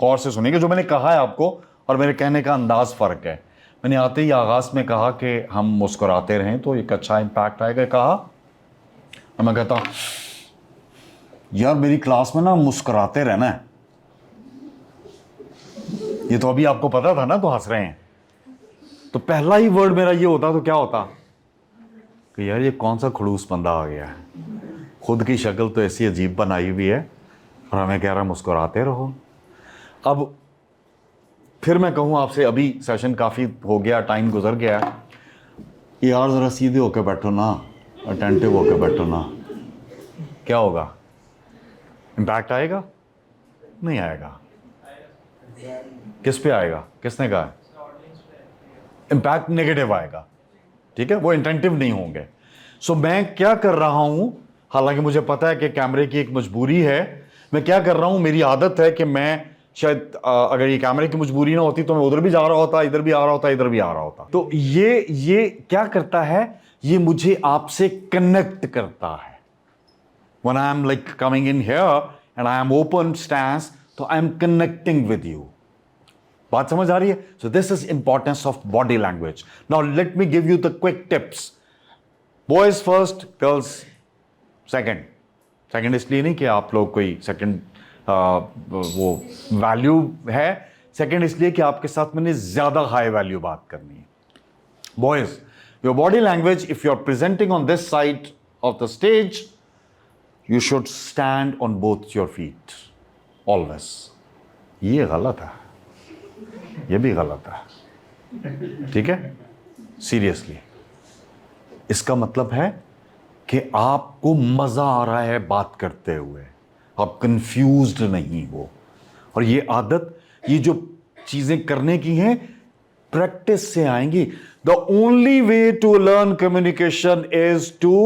और से सुनिएगा जो मैंने कहा है आपको, और मेरे कहने का अंदाज फ़र्क है। मैंने आते ही आगाज़ में कहा कि हम मुस्कुराते रहें तो एक अच्छा इम्पैक्ट आएगा, कहा। और मैं कहता यार मेरी क्लास में ना मुस्कुराते रहना है, ये तो अभी आपको पता था ना, तो हंस रहे हैं। तो पहला ही वर्ड मेरा ये होता तो क्या होता कि यार ये कौन सा खड़ूस बंदा आ गया है, खुद की शक्ल तो ऐसी अजीब बनाई हुई है और हमें कह रहा मुस्कुराते रहो। अब फिर मैं कहूँ आपसे, अभी सेशन काफ़ी हो गया, टाइम गुजर गया, यार ज़रा सीधे होकर बैठो ना, अटेंटिव होकर बैठो ना, क्या होगा? इम्पैक्ट आएगा? नहीं आएगा। किस पे आएगा? किसने कहा? इम्पैक्ट नेगेटिव आएगा। ठीक है, वो इंटेंटिव नहीं होंगे। सो मैं क्या कर रहा हूं, हालांकि मुझे पता है कि कैमरे की एक मजबूरी है। मैं क्या कर रहा हूं, मेरी आदत है कि मैं शायद अगर ये कैमरे की मजबूरी ना होती तो मैं उधर भी जा रहा होता, इधर भी आ रहा होता, इधर भी आ रहा होता। तो ये क्या करता है, ये मुझे आपसे कनेक्ट करता है। When I am like coming in here and I am open stance, तो I am connecting with you. बात समझ आ रही है? So this is importance of body language. Now let me give you the quick tips. Boys first, girls second. Second इसलिए नहीं कि आप लोग कोई second वो वैल्यू है, second इसलिए कि आपके साथ मैंने ज्यादा हाई वैल्यू बात करनी है. Boys, your body language, if you are presenting on this side of the stage, you should stand on both your feet always. ये गलत है, ये भी गलत है, ठीक है? सीरियसली इसका मतलब है कि आपको मजा आ रहा है बात करते हुए, आप कंफ्यूज्ड नहीं हो। और ये आदत, ये जो चीजें करने की हैं, प्रैक्टिस से आएंगी। The only way to learn communication is to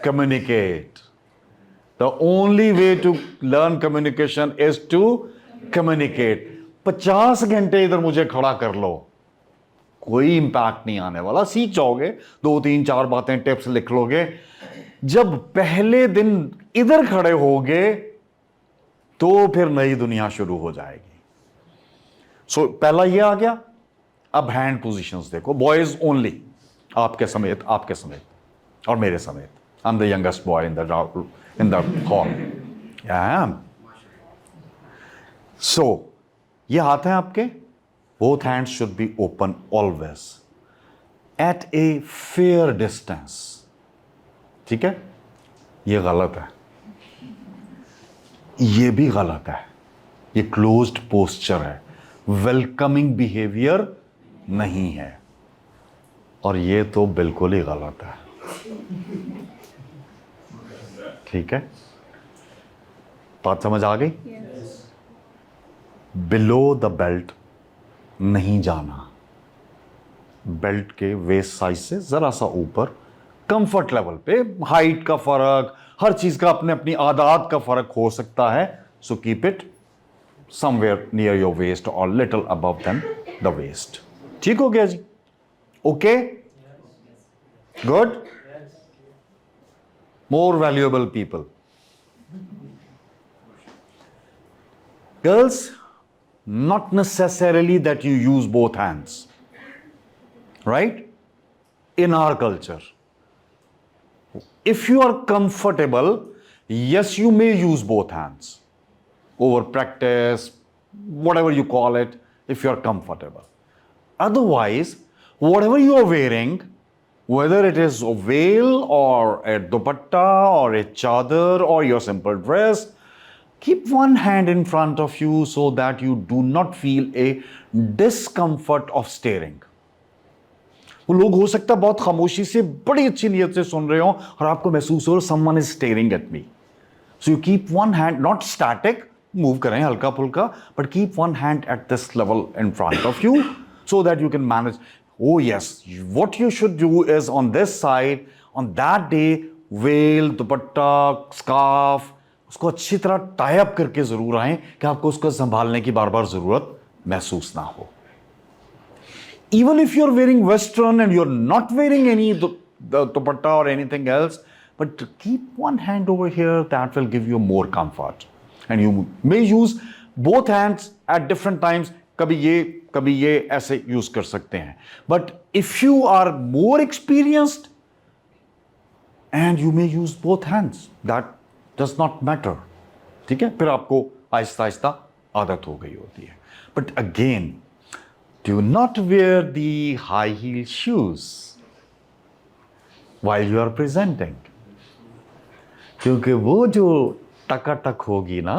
communicate. The only way to learn communication is to communicate. 50 घंटे इधर मुझे खड़ा कर लो, कोई इंपैक्ट नहीं आने वाला। सीख जाओगे, 2 3 4 बातें, टिप्स लिख लोगे। जब पहले दिन इधर खड़े होगे तो फिर नई दुनिया शुरू हो जाएगी। सो पहला ये आ गया। अब हैंड पोजीशंस देखो, बॉयज ओनली, आपके समेत, आपके समेत और मेरे समेत। I am the youngest boy in the hall. Yeah, I am. So, ये हाथ हैं आपके, both hands should be open always at a fair distance. ठीक है? ये गलत है, ये भी गलत है, ये क्लोज्ड पोस्चर है, वेलकमिंग बिहेवियर नहीं है, और ये तो बिल्कुल ही गलत है। ठीक है, बात समझ आ गई? बिलो द बेल्ट नहीं जाना, बेल्ट के वेस्ट साइज से जरा सा ऊपर, कंफर्ट लेवल पे, हाइट का फर्क, हर चीज का अपने अपनी आदत का फर्क हो सकता है। So keep it somewhere near your waist और little above than the waist. ठीक हो गया जी? Okay, good. More valuable people. Girls, not necessarily that you use both hands, right? In our culture, if you are comfortable, yes, you may use both hands over practice, whatever you call it, if you are comfortable. Otherwise, whatever you are wearing, whether it is a veil or a dupatta or a chadar or your simple dress, keep one hand in front of you so that you do not feel a discomfort of staring. वो लोग हो सकता है बहुत खामोशी से, बड़ी अच्छी नीयत से सुन रहे हो और आपको महसूस हो someone is staring at me. So you keep one hand, not static, move करें हल्का फुल्का, but keep one hand at this level in front of you so that you can manage. Oh yes, what you should do is on this side, on that day, veil, dupatta, scarf, उसको अच्छी तरह tie up करके जरूर आए कि आपको उसको संभालने की बार बार जरूरत महसूस ना हो। Even if you're wearing western and you're not wearing any dupatta or anything else, but keep one hand over here, that will give you more comfort. And you may use both hands at different times. कभी ये ऐसे use कर सकते हैं। But if you are more experienced and you may use both hands, that does not matter. ठीक है, फिर आपको आहिस्ता आहिस्ता आदत हो गई होती है। But again, do not wear the high heel shoes while you are presenting, क्योंकि वो जो टकाटक होगी ना,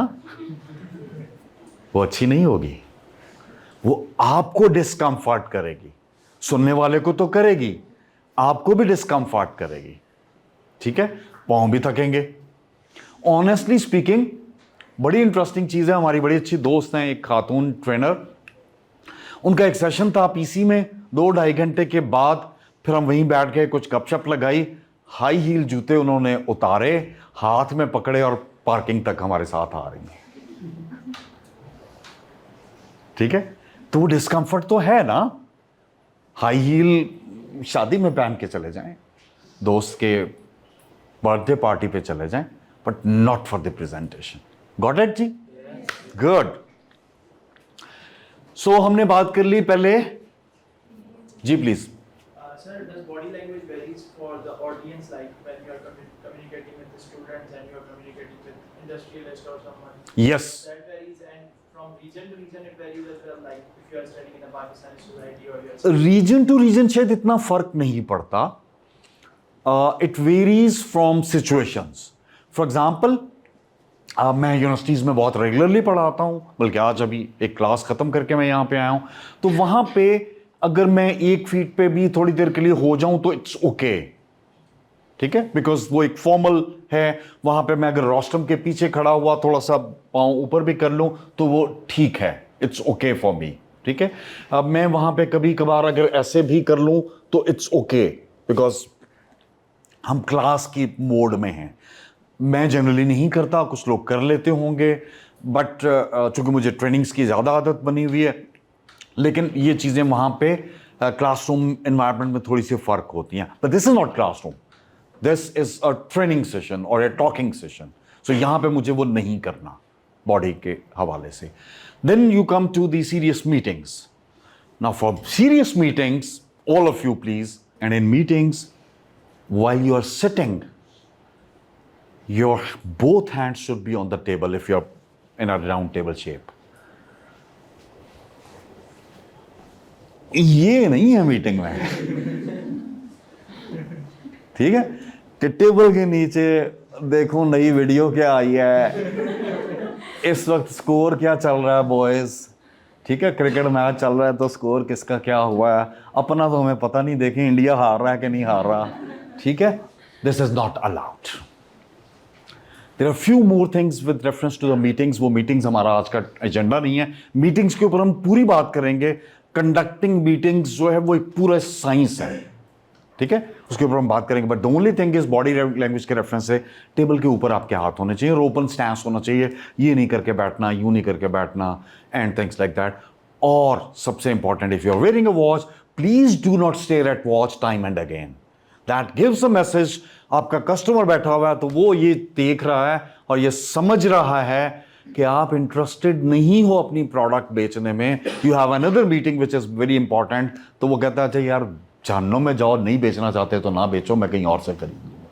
वो अच्छी नहीं होगी, वो आपको डिस्कम्फर्ट करेगी। सुनने वाले को तो करेगी, आपको भी डिस्कम्फर्ट करेगी। ठीक है, पाँव भी थकेंगे। ऑनेस्टली स्पीकिंग, बड़ी इंटरेस्टिंग चीज़ है। हमारी बड़ी अच्छी दोस्त हैं, एक खातून ट्रेनर, उनका एक सेशन था पीसी में, 2-2.5 घंटे के बाद फिर हम वहीं बैठ गए, कुछ गपशप लगाई। हाई हील जूते उन्होंने उतारे, हाथ में पकड़े और पार्किंग तक हमारे साथ आ रही हैं। ठीक है, तो वो डिस्कंफर्ट तो है ना। हाई हील शादी में पहन के चले जाएं, दोस्त के बर्थडे पार्टी पे चले जाएं, but not for the presentation. Got it जी? गुड। सो हमने बात कर ली पहले जी, please. Sir, does body language varies for the audience, like when you are communicating with the students and you are communicating with industrialist or someone? Yes, That varies, and from region to region it varies as well. Like if you are studying in a Pakistani society or you are reason to reason शायद इतना फर्क नहीं पड़ता। It varies from situations. For example, मैं universities में बहुत regularly पढ़ाता हूँ, बल्कि आज अभी एक क्लास ख़त्म करके मैं यहाँ पे आया हूँ, तो वहाँ पे अगर मैं 1 फीट पे भी थोड़ी देर के लिए हो जाऊँ तो इट्स ओके। ठीक है, बिकॉज वो एक फॉर्मल है। वहाँ पे मैं अगर रोस्ट्रम के पीछे खड़ा हुआ थोड़ा सा पाँव ऊपर भी कर लूँ तो वो ठीक है, इट्स ओके फॉर मी। ठीक है, अब मैं वहाँ पे कभी कभार अगर ऐसे भी कर लूँ तो इट्स ओके, बिकॉज हम क्लास की मोड में हैं। मैं जनरली नहीं करता, कुछ लोग कर लेते होंगे, बट चूंकि मुझे ट्रेनिंग्स की ज़्यादा आदत बनी हुई है, लेकिन ये चीज़ें वहाँ पे क्लासरूम एनवायरनमेंट में थोड़ी सी फ़र्क होती हैं। But this is not classroom, this is a training session और ए टॉकिंग सेशन। सो यहाँ पे मुझे वो नहीं करना बॉडी के हवाले से। Then you come to the serious meetings. Now for serious meetings, all of you please, and in meetings while you are sitting, your both hands should be on the table if you're in a round table shape. ये नहीं है meeting में। ठीक है, कि table के नीचे देखो नई वीडियो क्या आई है, इस वक्त स्कोर क्या चल रहा है बॉयज। ठीक है, क्रिकेट मैच चल रहा है तो स्कोर किसका क्या हुआ है अपना तो हमें पता नहीं, देखें इंडिया हार रहा है कि नहीं हार रहा। ठीक है, this is not allowed. There are few more things with reference to the meetings. वो मीटिंग्स हमारा आज का एजेंडा नहीं है। मीटिंग्स के ऊपर हम पूरी बात करेंगे। कंडक्टिंग मीटिंग्स जो है वो एक पूरा साइंस है। ठीक है, उसके ऊपर हम बात करेंगे। But the only thing is body language के रेफरेंस से टेबल के ऊपर आपके हाथ होने चाहिए और ओपन स्टैंस होना चाहिए। ये नहीं करके बैठना, यूं नहीं करके बैठना, एंड थिंग्स लाइक दैट। और सबसे important, if you are wearing a watch, please do not stare at watch time and again. That gives a message. आपका कस्टमर बैठा हुआ है तो वो ये देख रहा है और ये समझ रहा है कि आप इंटरेस्टेड नहीं हो अपनी प्रोडक्ट बेचने में। You have another meeting which is very important. तो वो कहता है अच्छा यार जानों में जाओ, नहीं बेचना चाहते तो ना बेचो, मैं कहीं और से खरीदूंगा।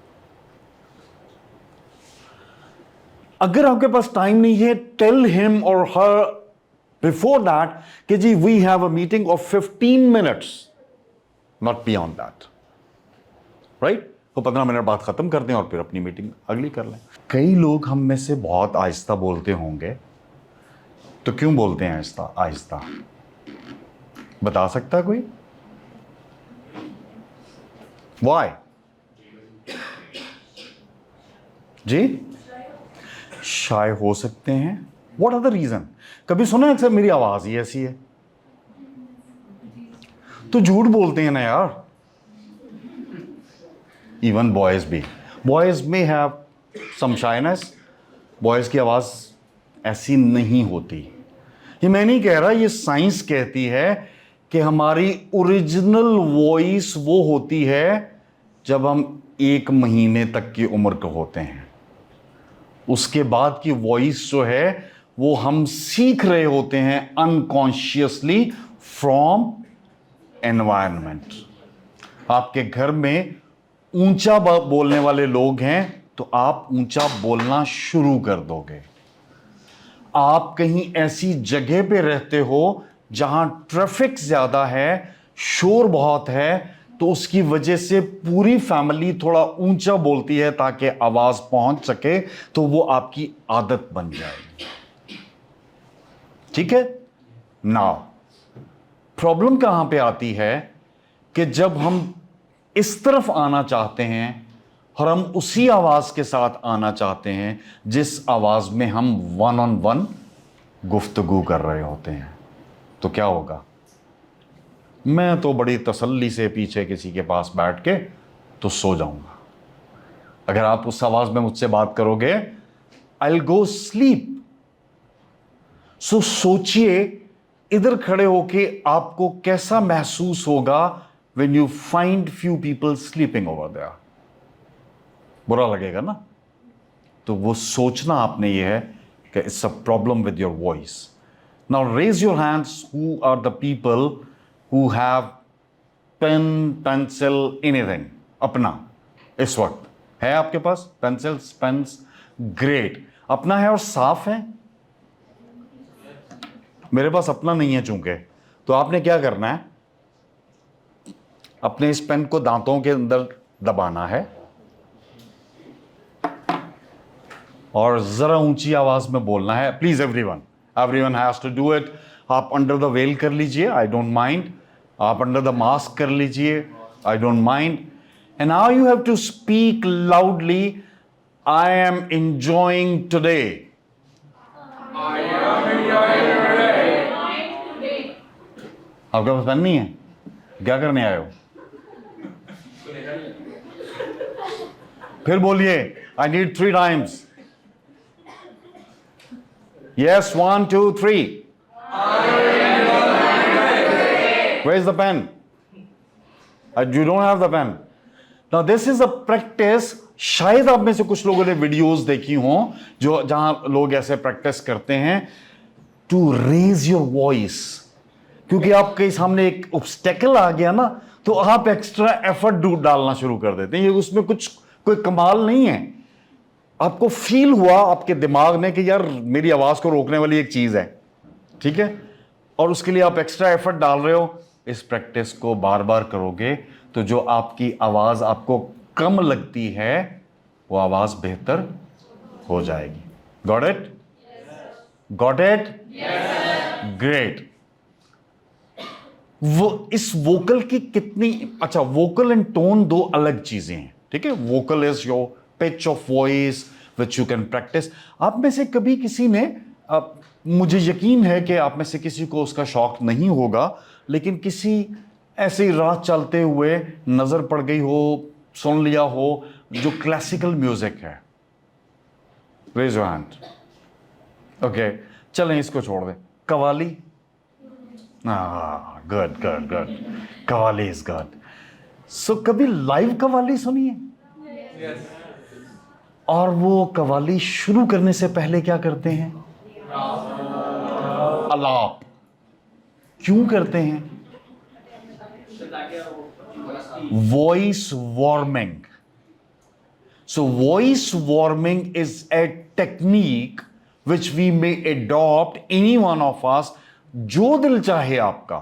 अगर आपके पास टाइम नहीं है, tell him or her before that कि जी we have a meeting of 15 minutes, not beyond that. Right, तो 15 मिनट बाद खत्म कर दें और फिर अपनी मीटिंग अगली कर लें। कई लोग हम में से बहुत आहिस्ता बोलते होंगे, तो क्यों बोलते हैं आहिस्ता आहिस्ता? बता सकता है कोई? वाई जी? शाय हो सकते हैं। What are the reason? कभी सुना है अक्सर मेरी आवाज ही ऐसी है, तो झूठ बोलते हैं ना यार। इवन बॉयज भी, बॉयज में हैव सम शाइनेस। बॉयज की आवाज ऐसी नहीं होती। ये मैं नहीं कह रहा, ये साइंस कहती है कि हमारी ओरिजिनल वॉइस वो होती है जब हम 1 महीने तक की उम्र के होते हैं। उसके बाद की वॉइस जो है वो हम सीख रहे होते हैं अनकॉन्शियसली फ्रॉम एनवायरनमेंट। आपके घर में ऊंचा बोलने वाले लोग हैं तो आप ऊंचा बोलना शुरू कर दोगे। आप कहीं ऐसी जगह पे रहते हो जहां ट्रैफिक ज्यादा है, शोर बहुत है, तो उसकी वजह से पूरी फैमिली थोड़ा ऊंचा बोलती है ताकि आवाज पहुंच सके, तो वो आपकी आदत बन जाएगी। ठीक है, नाउ प्रॉब्लम कहां पे आती है कि जब हम इस तरफ आना चाहते हैं और हम उसी आवाज के साथ आना चाहते हैं जिस आवाज में हम 1-on-1 गुफ्तगू कर रहे होते हैं, तो क्या होगा? मैं तो बड़ी तसल्ली से पीछे किसी के पास बैठ के तो सो जाऊंगा। अगर आप उस आवाज में मुझसे बात करोगे, आई विल गो स्लीप। सो सोचिए इधर खड़े होके आपको कैसा महसूस होगा when you find few people sleeping over there। बुरा लगेगा ना? तो वो सोचना आपने ये है कि it's a problem with your voice. Now raise your hands who are the people who have pen, pencil, anything अपना इस वक्त है आपके पास? Pencils, pens, great. अपना है और साफ है? मेरे पास अपना नहीं है चूंकि, तो आपने क्या करना है, अपने इस पेन को दांतों के अंदर दबाना है और जरा ऊंची आवाज में बोलना है। Please everyone, everyone has to do it. आप अंडर द वेल कर लीजिए, आई डोंट माइंड। आप अंडर द मास्क कर लीजिए, I don't mind. And now you have to speak loudly, I am enjoying today. आपके पास पेन नहीं है? क्या करने आए हो? फिर बोलिए, I need 3 times। Yes, 1 2 3। Where is the pen? You don't have the pen. Now this is a practice। शायद आप में से कुछ लोगों ने वीडियोस देखी हों जो जहां लोग ऐसे प्रैक्टिस करते हैं टू रेज योर वॉइस। क्योंकि आपके सामने एक ऑब्स्टेकल आ गया ना, तो आप एक्स्ट्रा एफर्ट डालना शुरू कर देते हैं। ये उसमें कुछ कोई कमाल नहीं है। आपको फील हुआ आपके दिमाग में कि यार मेरी आवाज को रोकने वाली एक चीज है, ठीक है, और उसके लिए आप एक्स्ट्रा एफर्ट डाल रहे हो। इस प्रैक्टिस को बार बार करोगे तो जो आपकी आवाज आपको कम लगती है वो आवाज बेहतर हो जाएगी। Got it? Got it? Great. वो इस वोकल की कितनी, अच्छा, वोकल एंड टोन दो अलग चीजें हैं, ठीक है। Vocal is your pitch of voice which you can practice. आप में से कभी किसी ने, मुझे यकीन है कि आप में से किसी को उसका शौक नहीं होगा, लेकिन किसी ऐसे ही राह चलते हुए नजर पड़ गई हो, सुन लिया हो जो क्लासिकल म्यूजिक है? Raise your hand. ओके, चलें इसको छोड़ दें। Qawwali, good good good, qawwali is good. So कभी लाइव कवाली सुनी है? और वो कवाली शुरू करने से पहले क्या करते हैं? अलाप। क्यों करते हैं? Voice warming. So voice warming is a technique which we may adopt any one of us. जो दिल चाहे आपका,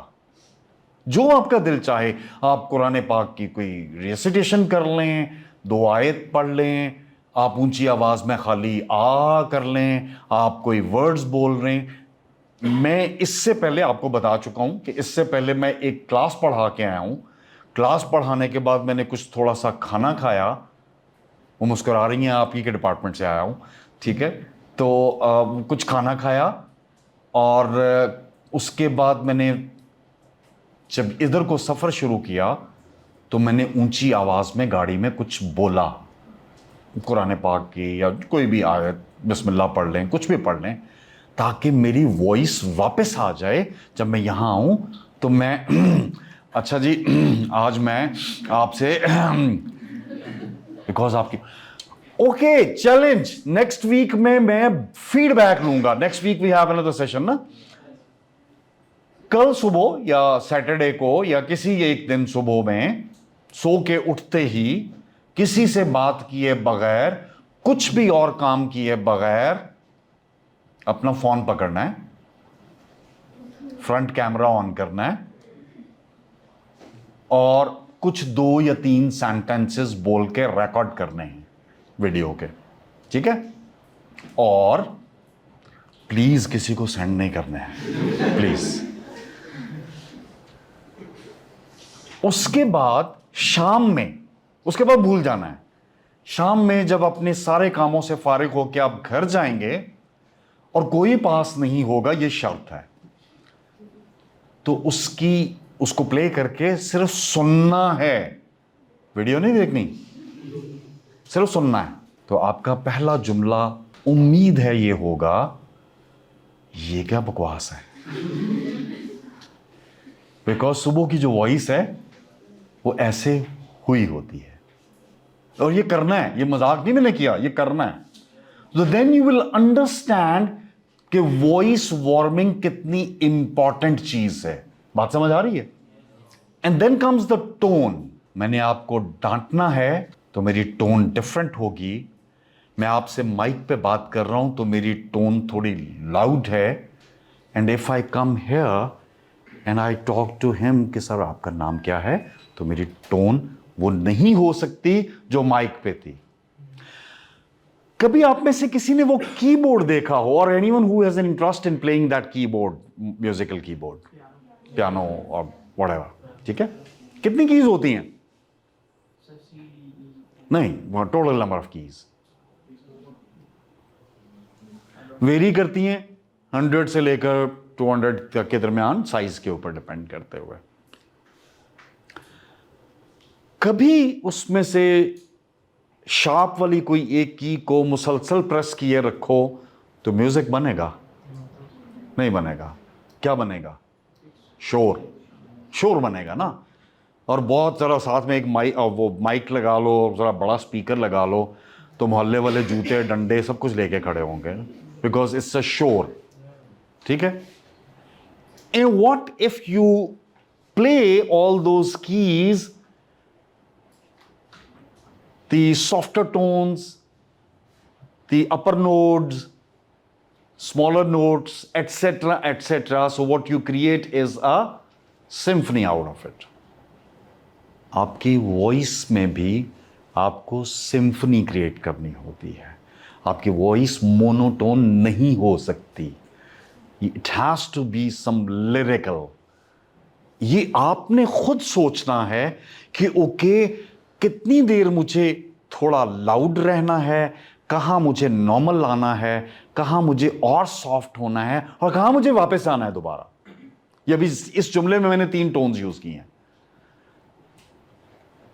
जो आपका दिल चाहे, आप कुरान पाक की कोई रेसिटेशन कर लें, 2 आयत पढ़ लें, आप ऊंची आवाज में खाली आ कर लें, आप कोई वर्ड्स बोल रहे हैं। मैं इससे पहले आपको बता चुका हूं कि इससे पहले मैं एक क्लास पढ़ा के आया हूं। क्लास पढ़ाने के बाद मैंने कुछ थोड़ा सा खाना खाया। वो मुस्कुरा रही हैं, आप ही के डिपार्टमेंट से आया हूं, ठीक है। तो कुछ खाना खाया और उसके बाद मैंने जब इधर को सफ़र शुरू किया तो मैंने ऊंची आवाज़ में गाड़ी में कुछ बोला, कुरान पाक की या कोई भी आयत, बिस्मिल्लाह पढ़ लें, कुछ भी पढ़ लें, ताकि मेरी वॉइस वापस आ जाए। जब मैं यहाँ आऊँ तो मैं अच्छा जी, आज मैं आपसे बिकॉज आपकी ओके चैलेंज, नेक्स्ट वीक में मैं फीडबैक लूंगा। Next week we have another session ना, कल सुबह या सैटरडे को या किसी एक दिन सुबह में सो के उठते ही किसी से बात किए बगैर, कुछ भी और काम किए बगैर अपना फोन पकड़ना है, फ्रंट कैमरा ऑन करना है और कुछ 2 या 3 सेंटेंसेस बोल के रिकॉर्ड करने हैं वीडियो के, ठीक है। और प्लीज किसी को सेंड नहीं करना है, प्लीज। उसके बाद शाम में, उसके बाद भूल जाना है। शाम में जब अपने सारे कामों से फारिग होकर आप घर जाएंगे और कोई पास नहीं होगा, ये शर्त है, तो उसको प्ले करके सिर्फ सुनना है, वीडियो नहीं देखनी। सिर्फ सुनना है। तो आपका पहला जुमला उम्मीद है ये होगा, ये क्या बकवास है, बिकॉज सुबह की जो वॉइस है वो ऐसे हुई होती है, और ये करना है, ये मजाक नहीं मैंने किया, ये करना है। तो देन यू विल अंडरस्टैंड कि वॉइस वार्मिंग कितनी इंपॉर्टेंट चीज है। बात समझ आ रही है? And then comes the tone. मैंने आपको डांटना है तो मेरी टोन डिफरेंट होगी। मैं आपसे माइक पे बात कर रहा हूं तो मेरी टोन थोड़ी लाउड है। And if I come here and I talk to him कि सर आपका नाम क्या है, तो मेरी टोन वो नहीं हो सकती जो माइक पे थी। कभी आप में से किसी ने वो कीबोर्ड देखा हो, और anyone who has an interest in playing that keyboard, musical keyboard, piano और व्हाटएवर, ठीक है? कितनी कीज होती हैं? नहीं, वो total number of keys very करती हैं 100 से लेकर 200 तक के दरमियान, साइज के ऊपर डिपेंड करते हुए। कभी उसमें से शार्प वाली कोई एक की को मुसलसल प्रेस किए रखो तो म्यूजिक बनेगा? नहीं बनेगा। क्या बनेगा? शोर। शोर बनेगा ना। और बहुत ज़रा साथ में एक माइक लगा लो, ज़रा बड़ा स्पीकर लगा लो, तो मोहल्ले वाले जूते डंडे सब कुछ लेके खड़े होंगे, बिकॉज इट्स अ शोर, ठीक है? And what if you play all those keys, the softer tones, the upper nodes, smaller notes, etc., etc. So what you create is a symphony out of it. आपकी voice में भी आपको symphony create करनी होती है। आपकी voice monotone नहीं हो सकती। It has to be some lyrical. ये आपने खुद सोचना है कि ओके, कितनी देर मुझे थोड़ा लाउड रहना है, कहाँ मुझे नॉर्मल लाना है, कहाँ मुझे और सॉफ्ट होना है, और कहाँ मुझे वापस आना है दोबारा। ये अभी इस जुमले में मैंने 3 टोन्स यूज किए हैं,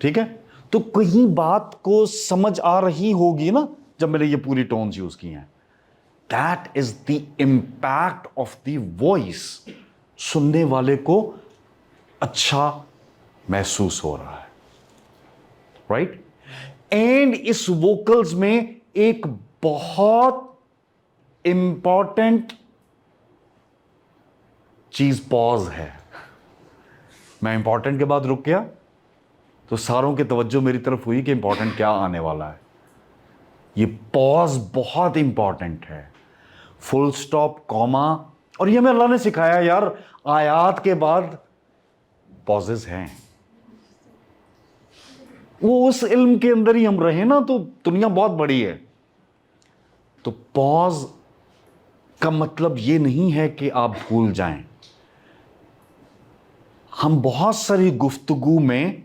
ठीक है? तो कहीं बात को समझ आ रही होगी ना जब मैंने ये पूरी टोन्स यूज की हैं। That is the impact of the voice. सुनने वाले को अच्छा महसूस हो रहा है, राइट? एंड इस वोकल्स में एक बहुत इंपॉर्टेंट चीज पॉज है। मैं इंपॉर्टेंट के बाद रुक गया तो सारों की तवज्जो मेरी तरफ हुई कि इंपॉर्टेंट क्या आने वाला है। ये पॉज बहुत इंपॉर्टेंट है। फुल स्टॉप, कॉमा, और ये हमें अल्लाह ने सिखाया यार, आयात के बाद पॉजेस हैं। वो उस इल्म के अंदर ही हम रहे ना, तो दुनिया बहुत बड़ी है। तो पॉज का मतलब ये नहीं है कि आप भूल जाएं। हम बहुत सारी गुफ्तगू में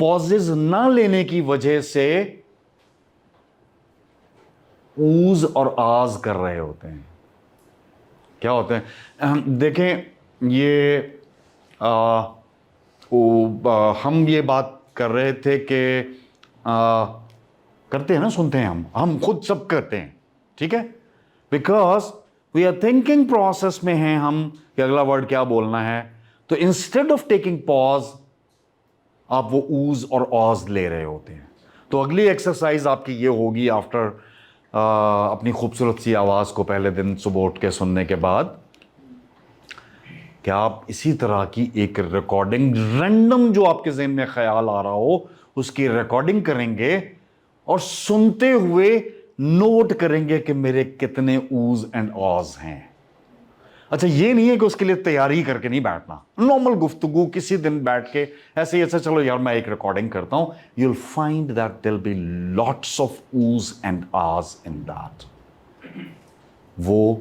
पॉजेज ना लेने की वजह से ऊज और आज कर रहे होते हैं। क्या होते हैं? देखें, ये हम ये बात कर रहे थे कि करते हैं ना, सुनते हैं हम खुद सब करते हैं, ठीक है? Because we are thinking process में हैं हम कि अगला वर्ड क्या बोलना है। तो इंस्टेड ऑफ टेकिंग पॉज आप वो ऊज और ऑज ले रहे होते हैं। तो अगली एक्सरसाइज आपकी ये होगी, आफ्टर अपनी खूबसूरत सी आवाज़ को पहले दिन सुबह उठ के सुनने के बाद, कि आप इसी तरह की एक रिकॉर्डिंग, रैंडम जो आपके ज़हन में ख्याल आ रहा हो उसकी रिकॉर्डिंग करेंगे और सुनते हुए नोट करेंगे कि मेरे कितने ऊज एंड ऑज हैं। अच्छा, ये नहीं है कि उसके लिए तैयारी करके नहीं बैठना, नॉर्मल गुफ्तगू किसी दिन बैठ के ऐसे ही, ऐसा चलो यार मैं एक रिकॉर्डिंग करता हूं, you will find that there will be lots of uhs and ahs in that. वो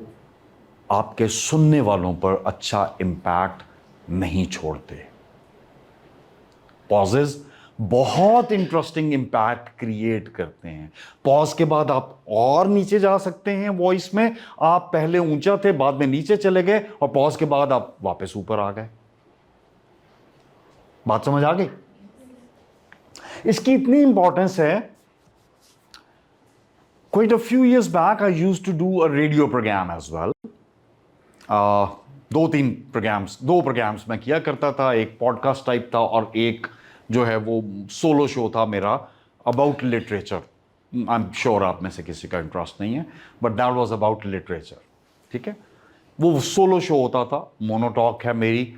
आपके सुनने वालों पर अच्छा इंपैक्ट नहीं छोड़ते। पॉजेज बहुत इंटरेस्टिंग इंपैक्ट क्रिएट करते हैं। पॉज के बाद आप और नीचे जा सकते हैं वॉइस में। आप पहले ऊंचा थे, बाद में नीचे चले गए, और पॉज के बाद आप वापस ऊपर आ गए। बात समझ आ गई? इसकी इतनी इंपॉर्टेंस है quite a few years back, I used to do a radio program as well. दो प्रोग्राम्स मैं किया करता था, एक पॉडकास्ट टाइप था और एक जो है वो सोलो शो था मेरा about literature. I am sure आप में से किसी का इंटरेस्ट नहीं है, but that was about literature. ठीक है, वो सोलो शो होता था. मोनोटॉक है मेरी,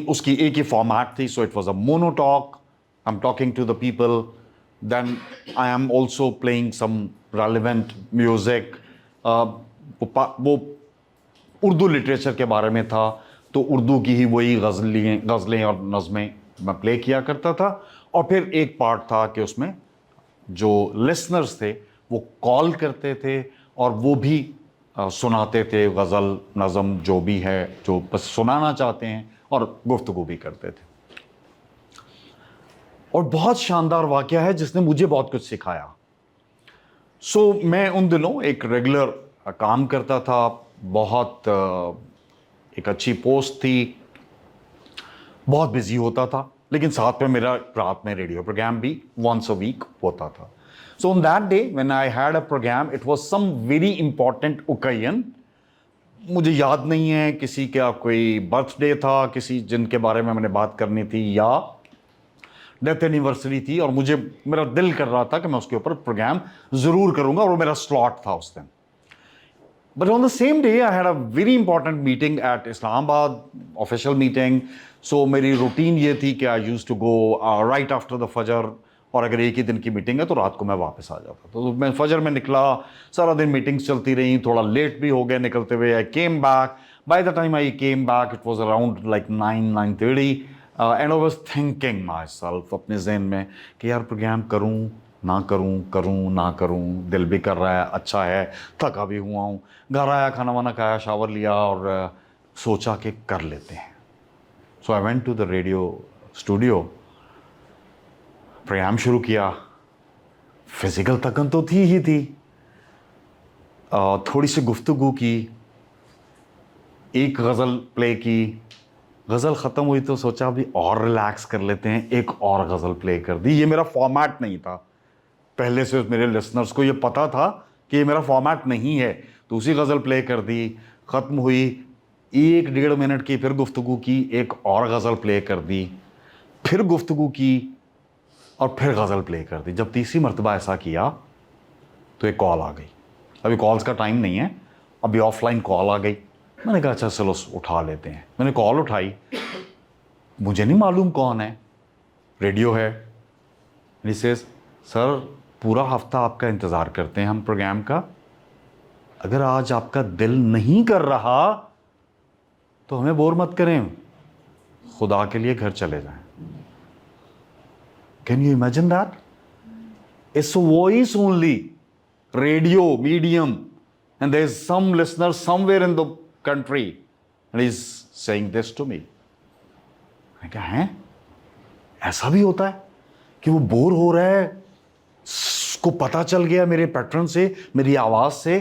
उसकी एक ही फॉर्मेट थी. So it was a monotalk. I am talking to the people, then I am also playing some relevant music. वो उर्दू लिटरेचर के बारे में था, तो उर्दू की ही वही गज़लें और नज़में मैं प्ले किया करता था. और फिर एक पार्ट था कि उसमें जो लिसनर्स थे वो कॉल करते थे और वो भी सुनाते थे गज़ल नज़म जो भी है, जो बस सुनाना चाहते हैं, और गुफ्तगू भी करते थे. और बहुत शानदार वाक़या है जिसने मुझे बहुत कुछ सिखाया. सो मैं उन दिनों एक रेगुलर काम करता था. बहुत एक अच्छी पोस्ट थी, बहुत बिजी होता था, लेकिन साथ में मेरा रात में रेडियो प्रोग्राम भी वंस अ वीक होता था. So on that day when I had a programme, it was some very important occasion. मुझे याद नहीं है किसी का कोई बर्थडे था, किसी जिनके बारे में मैंने बात करनी थी, या डेथ एनिवर्सरी थी, और मेरा दिल कर रहा था कि मैं उसके ऊपर प्रोग्राम ज़रूर करूँगा, और वो मेरा स्लॉट था उस दिन. But on the same day, I had a very important meeting at Islamabad, official meeting. So मेरी रूटीन ये थी कि I used to go right after the फजर, और अगर एक ही दिन की मीटिंग है तो रात को मैं वापस आ जाता. तो मैं फजर में निकला, सारा दिन मीटिंग्स चलती रही, थोड़ा लेट भी हो गया निकलते हुए. I came back. By the time I came back, it was around like 9:30, and I was thinking myself, अपने जहन में, कि यार प्रोग्राम करूँ ना करूँ ना करूँ. दिल भी कर रहा है, अच्छा है, थका भी हुआ हूँ. घर आया, खाना वाना खाया, शावर लिया, और सोचा कि कर लेते हैं. So I went to the radio studio, program शुरू किया. फिजिकल थकन तो थी ही थी. थोड़ी सी गुफ्तगू की, एक गज़ल प्ले की. गज़ल ख़त्म हुई तो सोचा अभी और रिलैक्स कर लेते हैं, एक और गज़ल प्ले कर दी. ये मेरा फॉर्मेट नहीं था, पहले से मेरे लिसनर्स को ये पता था कि ये मेरा फॉर्मेट नहीं है, तो उसी गज़ल प्ले कर दी. ख़त्म हुई, 1-1.5 मिनट की फिर गुफ्तगू की, एक और गज़ल प्ले कर दी, फिर गुफ्तगू की, और फिर गज़ल प्ले कर दी. जब तीसरी मरतबा ऐसा किया तो एक कॉल आ गई. अभी कॉल्स का टाइम नहीं है, अभी ऑफलाइन कॉल आ गई. मैंने कहा अच्छा चलो उठा लेते हैं. मैंने कॉल उठाई, मुझे नहीं मालूम कौन है, रेडियो है. सेज सर, पूरा हफ्ता आपका इंतज़ार करते हैं हम प्रोग्राम का, अगर आज आपका दिल नहीं कर रहा तो हमें बोर मत करें, खुदा के लिए घर चले जाएं. Can you imagine that? It's voice only, radio medium, and there is some listener somewhere in the country and is saying this to me. मैं क्या है, ऐसा भी होता है कि वो बोर हो रहा है, उसको पता चल गया मेरे पैटर्न से, मेरी आवाज़ से,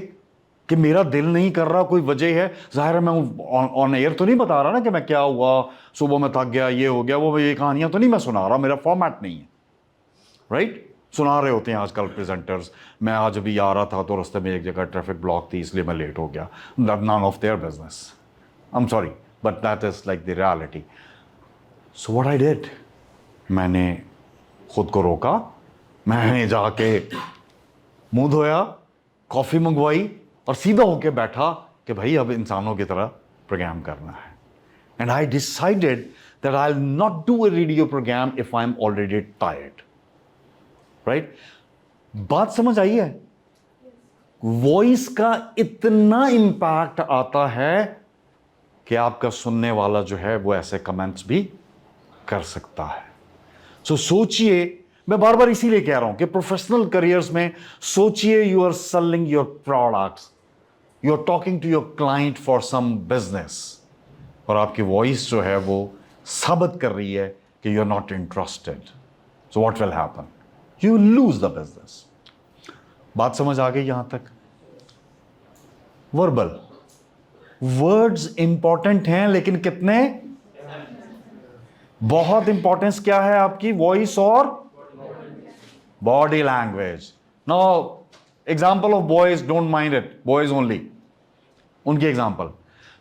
कि मेरा दिल नहीं कर रहा, कोई वजह है. ज़ाहिर है मैं ऑन एयर तो नहीं बता रहा ना कि मैं क्या हुआ, सुबह में थक गया, ये हो गया, वो, ये कहानियाँ तो नहीं मैं सुना रहा, मेरा फॉर्मेट नहीं है. राइट? सुना रहे होते हैं आजकल प्रेजेंटर्स. मैं आज अभी आ रहा था तो रास्ते में एक जगह ट्रैफिक ब्लॉक थी, इसलिए मैं लेट हो गया. That none of their business. I am sorry, but that is like the reality. So what I did, मैंने खुद को रोका, मैंने जाके मुंह धोया, कॉफ़ी मंगवाई, और सीधा होके बैठा कि भाई अब इंसानों की तरह प्रोग्राम करना है. And I decided that I will not do a radio programme if I am already tired. Right? बात समझ आई है? वॉइस का इतना इम्पैक्ट आता है कि आपका सुनने वाला जो है वो ऐसे कमेंट्स भी कर सकता है. सो सोचिए, मैं बार बार इसीलिए कह रहा हूं कि प्रोफेशनल करियर्स में सोचिए, you are selling your products, you are talking to your client for some business, और आपकी वॉइस जो है वो साबित कर रही है कि you are not interested. So what will happen? You lose the business. बात समझ आ गई यहां तक? वर्बल वर्ड्स इंपॉर्टेंट हैं, लेकिन कितने? बहुत इंपॉर्टेंस क्या है आपकी? वॉइस और body language. Now example of boys, don't mind it, boys only, उनकी example.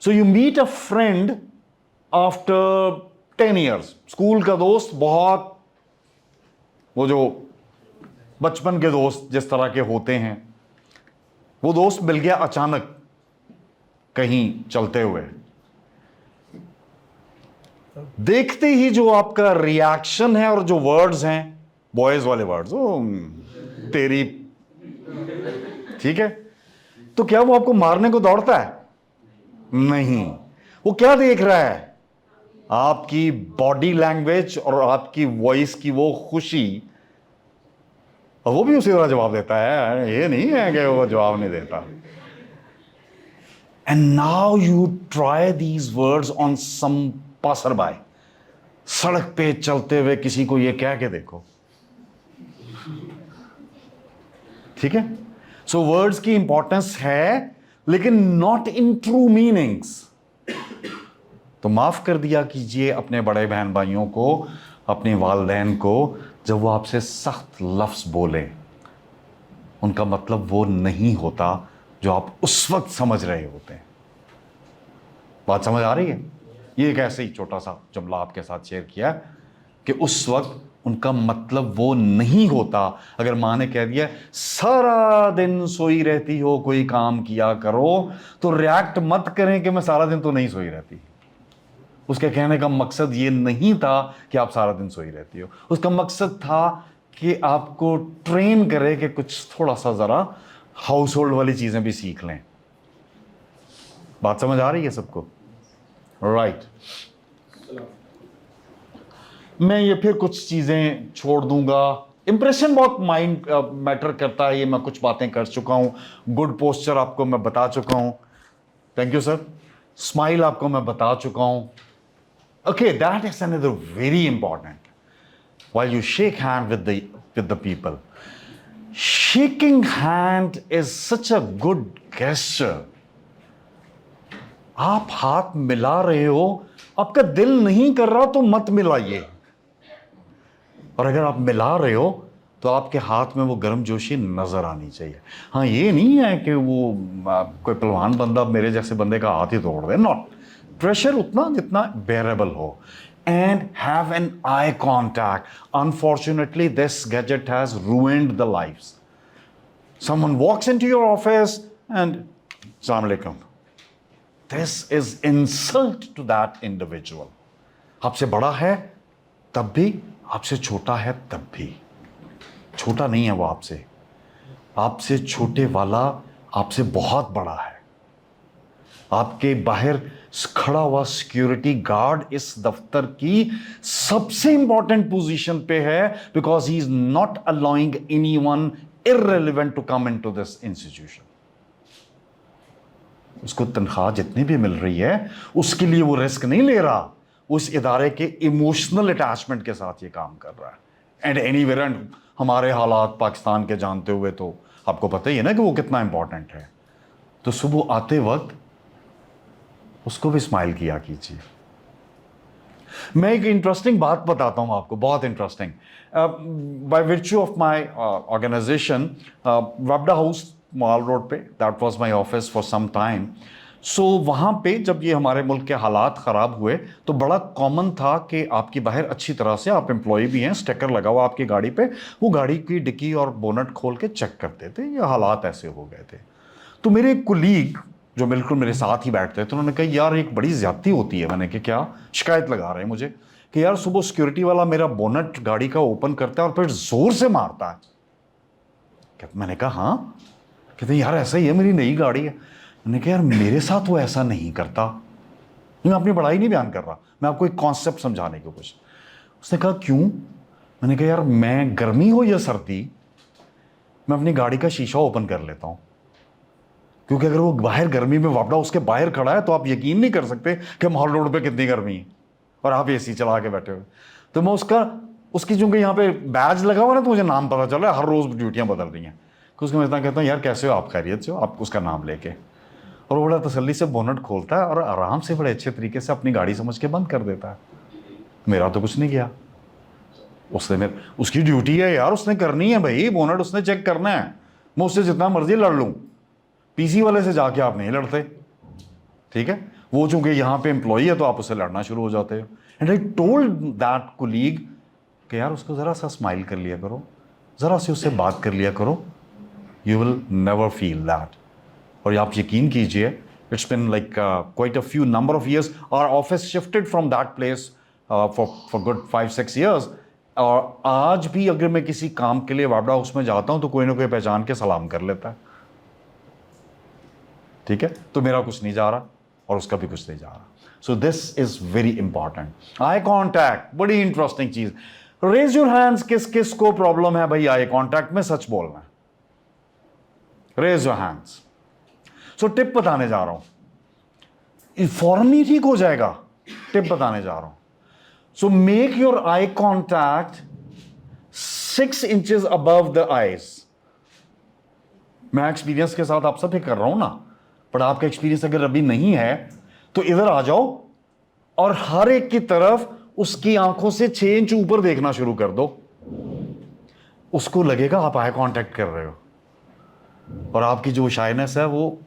So you meet a friend after 10 years, school का दोस्त, बहुत वो जो बचपन के दोस्त जिस तरह के होते हैं, वो दोस्त मिल गया अचानक कहीं चलते हुए. देखते ही जो आपका रिएक्शन है और जो वर्ड्स हैं, बॉयज वाले वर्ड्स, ओ तेरी, ठीक है, तो क्या वो आपको मारने को दौड़ता है? नहीं. वो क्या देख रहा है? आपकी बॉडी लैंग्वेज और आपकी वॉइस की वो खुशी, और वो भी उसी तरह जवाब देता है. ये नहीं है कि वो जवाब नहीं देता. And now you try these words on some passer by. सड़क पे चलते हुए किसी को ये कह के देखो, ठीक है. सो वर्ड्स की इंपॉर्टेंस है, लेकिन नॉट इन ट्रू मीनिंग्स. तो माफ कर दिया कीजिए अपने बड़े बहन भाइयों को, अपने वालिदैन को, जब वो आपसे सख्त लफ्ज बोले, उनका मतलब वो नहीं होता जो आप उस वक्त समझ रहे होते हैं. बात समझ आ रही है? ये एक ऐसे ही छोटा सा जुमला आपके साथ शेयर किया कि उस वक्त उनका मतलब वो नहीं होता. अगर माँ ने कह दिया सारा दिन सोई रहती हो, कोई काम किया करो, तो रिएक्ट मत करें कि मैं सारा दिन तो नहीं सोई रहती. उसके कहने का मकसद ये नहीं था कि आप सारा दिन सोई रहती हो. उसका मकसद था कि आपको ट्रेन करे कि कुछ थोड़ा सा ज़रा हाउस होल्ड वाली चीज़ें भी सीख लें. बात समझ आ रही है सबको? राइट. मैं ये फिर कुछ चीज़ें छोड़ दूंगा. इंप्रेशन बहुत माइंड मैटर करता है, ये मैं कुछ बातें कर चुका हूँ. गुड पोस्चर आपको मैं बता चुका हूँ. Thank you sir. स्माइल आपको मैं बता चुका हूँ. Okay, that is another very important. While you shake hand with the people, shaking hand is such a good gesture. आप हाथ मिला रहे हो, आपका दिल नहीं कर रहा तो मत मिलाइए. और अगर आप मिला रहे हो तो आपके हाथ में वो गर्मजोशी नजर आनी चाहिए. हाँ, ये नहीं है कि वो कोई पहलवान बंदा मेरे जैसे बंदे का हाथ ही तोड़ दे. नॉट. प्रेशर उतना जितना बेरेबल हो. And have an eye contact. Unfortunately this gadget has ruined the lives. Someone walks into your office and अस्सलाम वालेकुम. This is insult to that individual. आपसे बड़ा है तब भी, आपसे छोटा है तब भी. छोटा नहीं है वो आपसे. आपसे छोटे वाला आपसे बहुत बड़ा है. आपके बाहर खड़ा हुआ सिक्योरिटी गार्ड इस दफ्तर की सबसे इंपॉर्टेंट पोजीशन पे है, because he is not allowing anyone irrelevant to come into this institution. उसको तनख्वाह जितनी भी मिल रही है उसके लिए वो रिस्क नहीं ले रहा. उस इदारे के इमोशनल अटैचमेंट के साथ ये काम कर रहा है. एंड एनी वेरेंट हमारे हालात पाकिस्तान के जानते हुए तो आपको पता ही है ना कि वो कितना इंपॉर्टेंट है. तो सुबह आते वक्त उसको भी स्माइल किया कीजिए. मैं एक इंटरेस्टिंग बात बताता हूं आपको, बहुत interesting. By virtue of my organisation, वबडा हाउस मॉल रोड पे, that was my office for some time. So वहाँ पे जब ये हमारे मुल्क के हालात ख़राब हुए तो बड़ा कॉमन था कि आपकी बाहर अच्छी तरह से, आप एम्प्लॉय भी हैं, स्टिकर लगा हुआ आपकी गाड़ी पे, वो गाड़ी की डिक्की और बोनट खोल के चेक करते थे. ये हालात ऐसे हो गए थे. तो मेरे एक कुलीग जो बिल्कुल मेरे साथ ही बैठते थे, तो उन्होंने कहा यार एक बड़ी ज़्यादती होती है. मैंने कहा क्या? शिकायत लगा रहे हैं मुझे कि यार सुबह सिक्योरिटी वाला मेरा बोनट गाड़ी का ओपन करता है और फिर ज़ोर से मारता है. मैंने कहा हाँ. कहते हैं यार ऐसा ही है, मेरी नई गाड़ी है. मैंने कहा यार मेरे साथ वो ऐसा नहीं करता. मैं अपनी बड़ाई नहीं बयान कर रहा, मैं आपको एक कॉन्सेप्ट समझाने की कोशिश. उसने कहा क्यों? मैंने कहा यार मैं गर्मी हो या सर्दी, मैं अपनी गाड़ी का शीशा ओपन कर लेता हूँ, क्योंकि अगर वो बाहर गर्मी में वापड़ा उसके बाहर खड़ा है तो आप यकीन नहीं कर सकते कि मॉल रोड पे कितनी गर्मी है और आप एसी चला के बैठे हुए. तो मैं उसकी चूंकि यहाँ पे बैज लगा हुआ ना, तो मुझे नाम पता चल रहा है, हर रोज़ ड्यूटियाँ बदल रही हैं. उसको मैं इतना कहता हूँ यार कैसे हो आप, खैरियत से हो आप, उसका नाम लेके. और वो बड़ा तसल्ली से बोनट खोलता है और आराम से बड़े अच्छे तरीके से अपनी गाड़ी समझ के बंद कर देता है. मेरा तो कुछ नहीं किया. उसने उसकी ड्यूटी है यार, उसने करनी है भाई, बोनट उसने चेक करना है. मैं उससे जितना मर्जी लड़ लूं, पीसी वाले से जाके आप नहीं लड़ते, ठीक है? वो चूंकि यहां पे एम्प्लॉई है तो आप उससे लड़ना शुरू हो जाते हो। And I told that colleague कि यार उसको जरा सा स्माइल कर लिया करो, जरा से उससे बात कर लिया करो, you will never feel that. और आप यकीन कीजिए, it's been like quite a few number of years, our office shifted from that place for good 5-6 years. और आज भी अगर मैं किसी काम के लिए वापडा हाउस में जाता हूं तो कोई ना कोई पहचान के सलाम कर लेता है, ठीक है? तो मेरा कुछ नहीं जा रहा और उसका भी कुछ नहीं जा रहा। So this is very important. Eye contact बड़ी इंटरेस्टिंग चीज। रेज योर हैंड्स, किस किस को प्रॉब्लम है भाई आई कॉन्टैक्ट में सच बोलना है? Raise your hands. So tip बताने जा रहा हूं, फौरन ही ठीक हो जाएगा, टिप बताने जा रहा हूं। So make your eye contact 6 inches above the eyes. मैं एक्सपीरियंस के साथ आप सब कर रहा हूं ना, पर आपका एक्सपीरियंस अगर अभी नहीं है तो इधर आ जाओ और हर एक की तरफ उसकी आंखों से 6 इंच ऊपर देखना शुरू कर दो। उसको लगेगा आप आई कांटेक्ट कर रहे हो, और आपकी जो शाइनेस है वो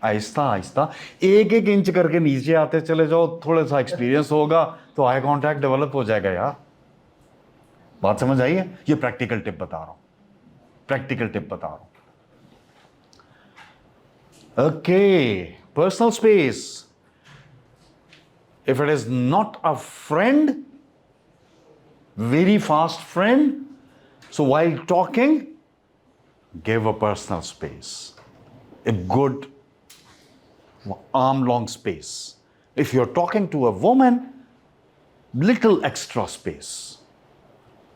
आहिस्ता आहिस्ता 1-1 इंच करके नीचे आते चले जाओ। थोड़ा सा एक्सपीरियंस होगा तो आई कांटेक्ट डेवलप हो जाएगा यार। बात समझ आई है? ये प्रैक्टिकल टिप बता रहा हूं, प्रैक्टिकल टिप बता रहा हूं। Okay, personal space. If it is not a friend, very fast friend, so while talking, give a personal space, a good arm-long space. If you're talking to a woman, little extra space,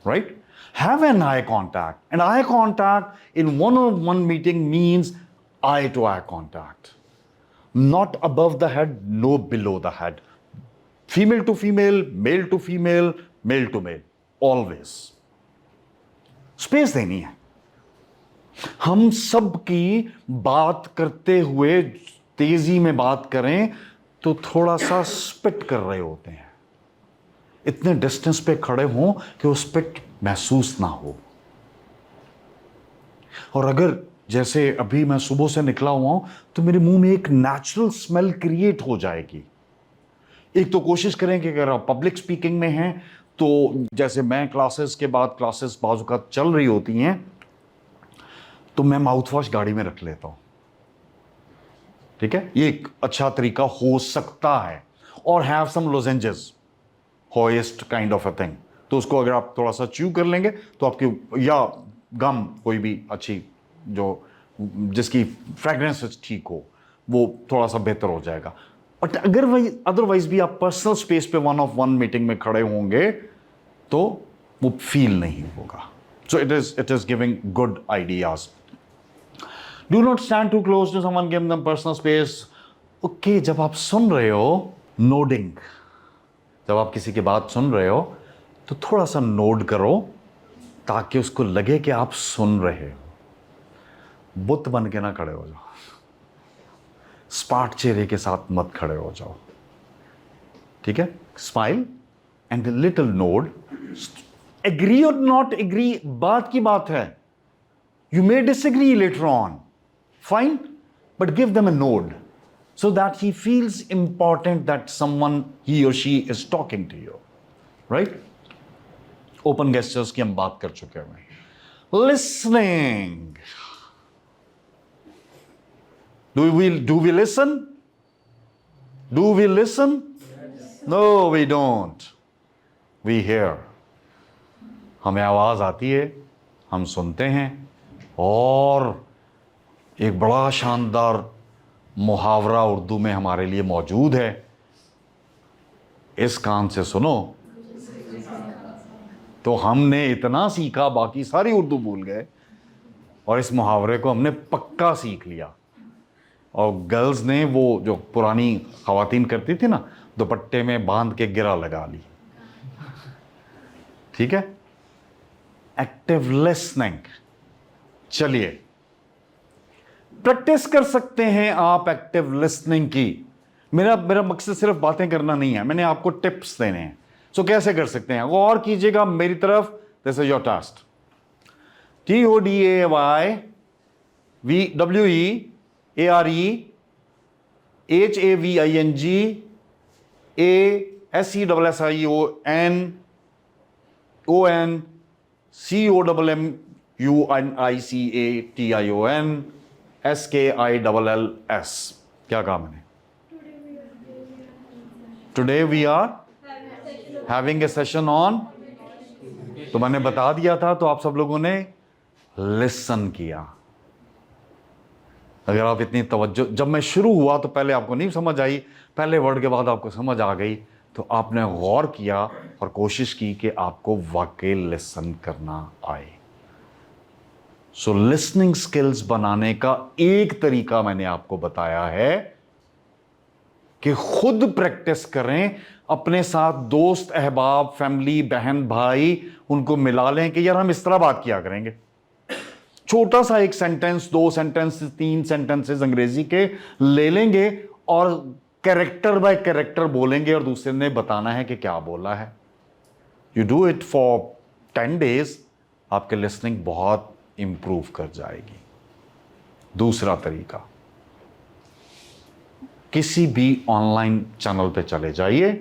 right? Have an eye contact. And eye contact in one-on-one meeting means eye to eye contact. Not above the head, no below the head. Female to female, male to female, male to male. Always. Space देनी है। हम सब की बात करते हुए तेजी में बात करें तो थोड़ा सा स्पिट कर रहे होते हैं, इतने डिस्टेंस पे खड़े हों कि वो स्पिट महसूस ना हो। और अगर जैसे अभी मैं सुबह से निकला हुआ हूं तो मेरे मुंह में एक नेचुरल स्मेल क्रिएट हो जाएगी। एक तो कोशिश करें कि अगर आप पब्लिक स्पीकिंग में हैं तो जैसे मैं क्लासेस के बाद, क्लासेस बाजू का चल रही होती हैं, तो मैं माउथ वॉश गाड़ी में रख लेता हूं, ठीक है? ये एक अच्छा तरीका हो सकता है। और हैव सम लोजेंजेस, होएस्ट काइंड ऑफ अ थिंग, तो उसको अगर आप थोड़ा सा च्यू कर लेंगे तो आपकी, या गम कोई भी अच्छी जो जिसकी फ्रेग्रेंस ठीक हो, वो थोड़ा सा बेहतर हो जाएगा। बट अगर वही अदरवाइज भी आप पर्सनल स्पेस पे 1-on-1 मीटिंग में खड़े होंगे तो वो फील नहीं होगा। So it is giving good ideas. Do not stand too close to someone, give them personal space. Okay, जब आप सुन रहे हो, नोडिंग, जब आप किसी की बात सुन रहे हो तो थोड़ा सा नोड करो ताकि उसको लगे कि आप सुन रहे हो। बुत बन के ना खड़े हो जाओ, स्पार्ट चेहरे के साथ मत खड़े हो जाओ, ठीक है? Smile and little nod. Agree और नॉट एग्री बात की बात है, you may disagree later on, fine, but give them a nod so that he feels important that someone, he or she is talking to you, right? Open gestures की हम बात कर चुके हैं। Listening. Do we listen? Do we listen? No, we don't. We hear. हमें आवाज आती है, हम सुनते हैं। और एक बड़ा शानदार मुहावरा उर्दू में हमारे लिए मौजूद है, इस कान से सुनो। तो हमने इतना सीखा, बाकी सारी उर्दू भूल गए, और इस मुहावरे को हमने पक्का सीख लिया। और गर्ल्स ने वो जो पुरानी ख़वातीन करती थी ना, दुपट्टे में बांध के गिरा लगा ली, ठीक है? Active listening. चलिए, प्रैक्टिस कर सकते हैं आप एक्टिव लिसनिंग की। मेरा मकसद सिर्फ बातें करना नहीं है, मैंने आपको टिप्स देने हैं। सो कैसे कर सकते हैं? गौर कीजिएगा मेरी तरफ, this is your task. TODAY WEAREACHAVINGSESSIONSKILLS. क्या कहा मैंने? Today we are having a session on, तो मैंने बता दिया था, तो आप सब लोगों ने लिसन किया। अगर आप इतनी तवज्जो, जब मैं शुरू हुआ तो पहले आपको नहीं समझ आई, पहले वर्ड के बाद आपको समझ आ गई, तो आपने गौर किया और कोशिश की कि आपको वाकई लिसन करना आए। सो लिसनिंग स्किल्स बनाने का एक तरीका मैंने आपको बताया है कि खुद प्रैक्टिस करें, अपने साथ दोस्त, अहबाब, फैमिली, बहन, भाई, उनको मिला लें कि यार हम इस तरह बात किया करेंगे। छोटा सा एक सेंटेंस, 2 सेंटेंस, 3 सेंटेंसेस अंग्रेजी के ले लेंगे और कैरेक्टर बाय कैरेक्टर बोलेंगे और दूसरे ने बताना है कि क्या बोला है। You do it for 10 days, आपके लिसनिंग बहुत इंप्रूव कर जाएगी। दूसरा तरीका, किसी भी ऑनलाइन चैनल पे चले जाइए,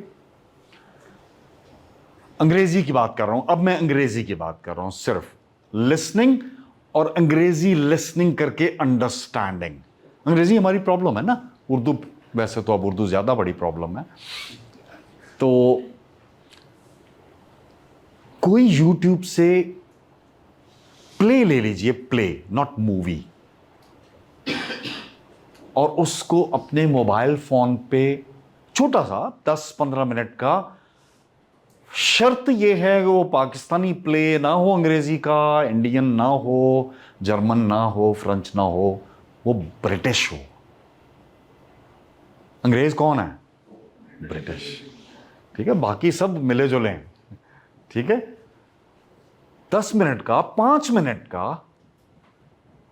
अंग्रेजी की बात कर रहा हूं, अब मैं अंग्रेजी की बात कर रहा हूं, सिर्फ लिसनिंग और अंग्रेजी लिसनिंग करके अंडरस्टैंडिंग। अंग्रेजी हमारी प्रॉब्लम है ना, उर्दू वैसे तो अब उर्दू ज्यादा बड़ी प्रॉब्लम है। तो कोई यूट्यूब से प्ले ले लीजिए, प्ले नॉट मूवी, और उसको अपने मोबाइल फोन पे छोटा सा 10-15 मिनट का, शर्त यह है कि वो पाकिस्तानी प्ले ना हो, अंग्रेजी का, इंडियन ना हो, जर्मन ना हो, फ्रेंच ना हो, वो ब्रिटिश हो। अंग्रेज कौन है? ब्रिटिश। ठीक है, बाकी सब मिले जुले हैं। ठीक है, 10 मिनट का, 5 मिनट का,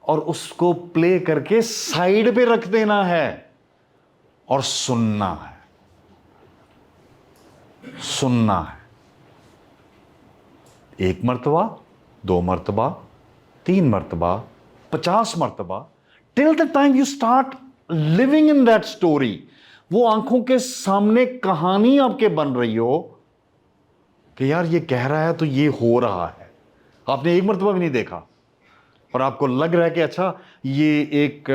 और उसको प्ले करके साइड पे रख देना है और सुनना है। सुनना है 1 मर्तबा, 2 मर्तबा, 3 मर्तबा, 50 मर्तबा, till the time you start living in that story. वो आंखों के सामने कहानी आपके बन रही हो कि यार ये कह रहा है तो ये हो रहा है। आपने 1 मर्तबा भी नहीं देखा और आपको लग रहा है कि अच्छा ये एक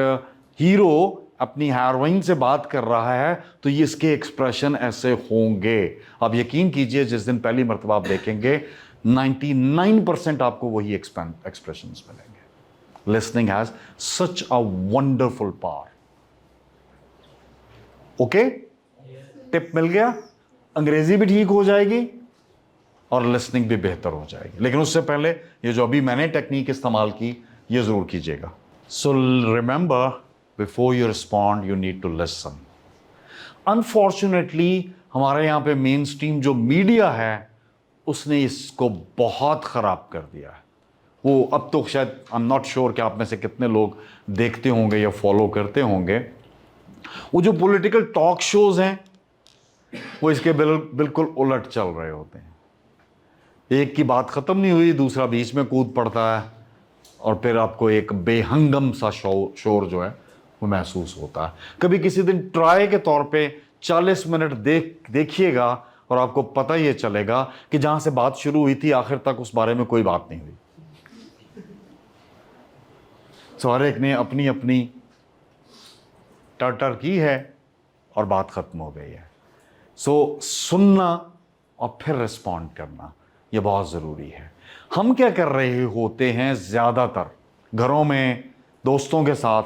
हीरो अपनी हीरोइन से बात कर रहा है तो ये इसके एक्सप्रेशन ऐसे होंगे। आप यकीन कीजिए, जिस दिन पहली मर्तबा आप देखेंगे 99% आपको वही एक्सप्रेशंस मिलेंगे। Listening has such a wonderful power. Okay, tip मिल गया, अंग्रेजी भी ठीक हो जाएगी और लिसनिंग भी बेहतर हो जाएगी। लेकिन उससे पहले ये जो अभी मैंने टेक्निक इस्तेमाल की, ये जरूर कीजिएगा। So remember, before you respond you need to listen. Unfortunately हमारे यहाँ पे मेन स्ट्रीम जो मीडिया है उसने इसको बहुत खराब कर दिया है। वो अब तो शायद आई एम नॉट श्योर कि आप में से कितने लोग देखते होंगे या फॉलो करते होंगे, वो जो पॉलिटिकल टॉक शोज हैं वो इसके बिल्कुल उलट चल रहे होते हैं। एक की बात खत्म नहीं हुई, दूसरा बीच में कूद पड़ता है और फिर आपको एक बेहंगम सा शोर जो है वो महसूस होता है। कभी किसी दिन ट्राई के तौर पे 40 मिनट देखिएगा और आपको पता ये चलेगा कि जहां से बात शुरू हुई थी आखिर तक उस बारे में कोई बात नहीं हुई। सो हर एक ने अपनी अपनी टर्टर की है और बात खत्म हो गई है। सो सुनना और फिर रिस्पॉन्ड करना ये बहुत ज़रूरी है। हम क्या कर रहे होते हैं ज़्यादातर घरों में दोस्तों के साथ,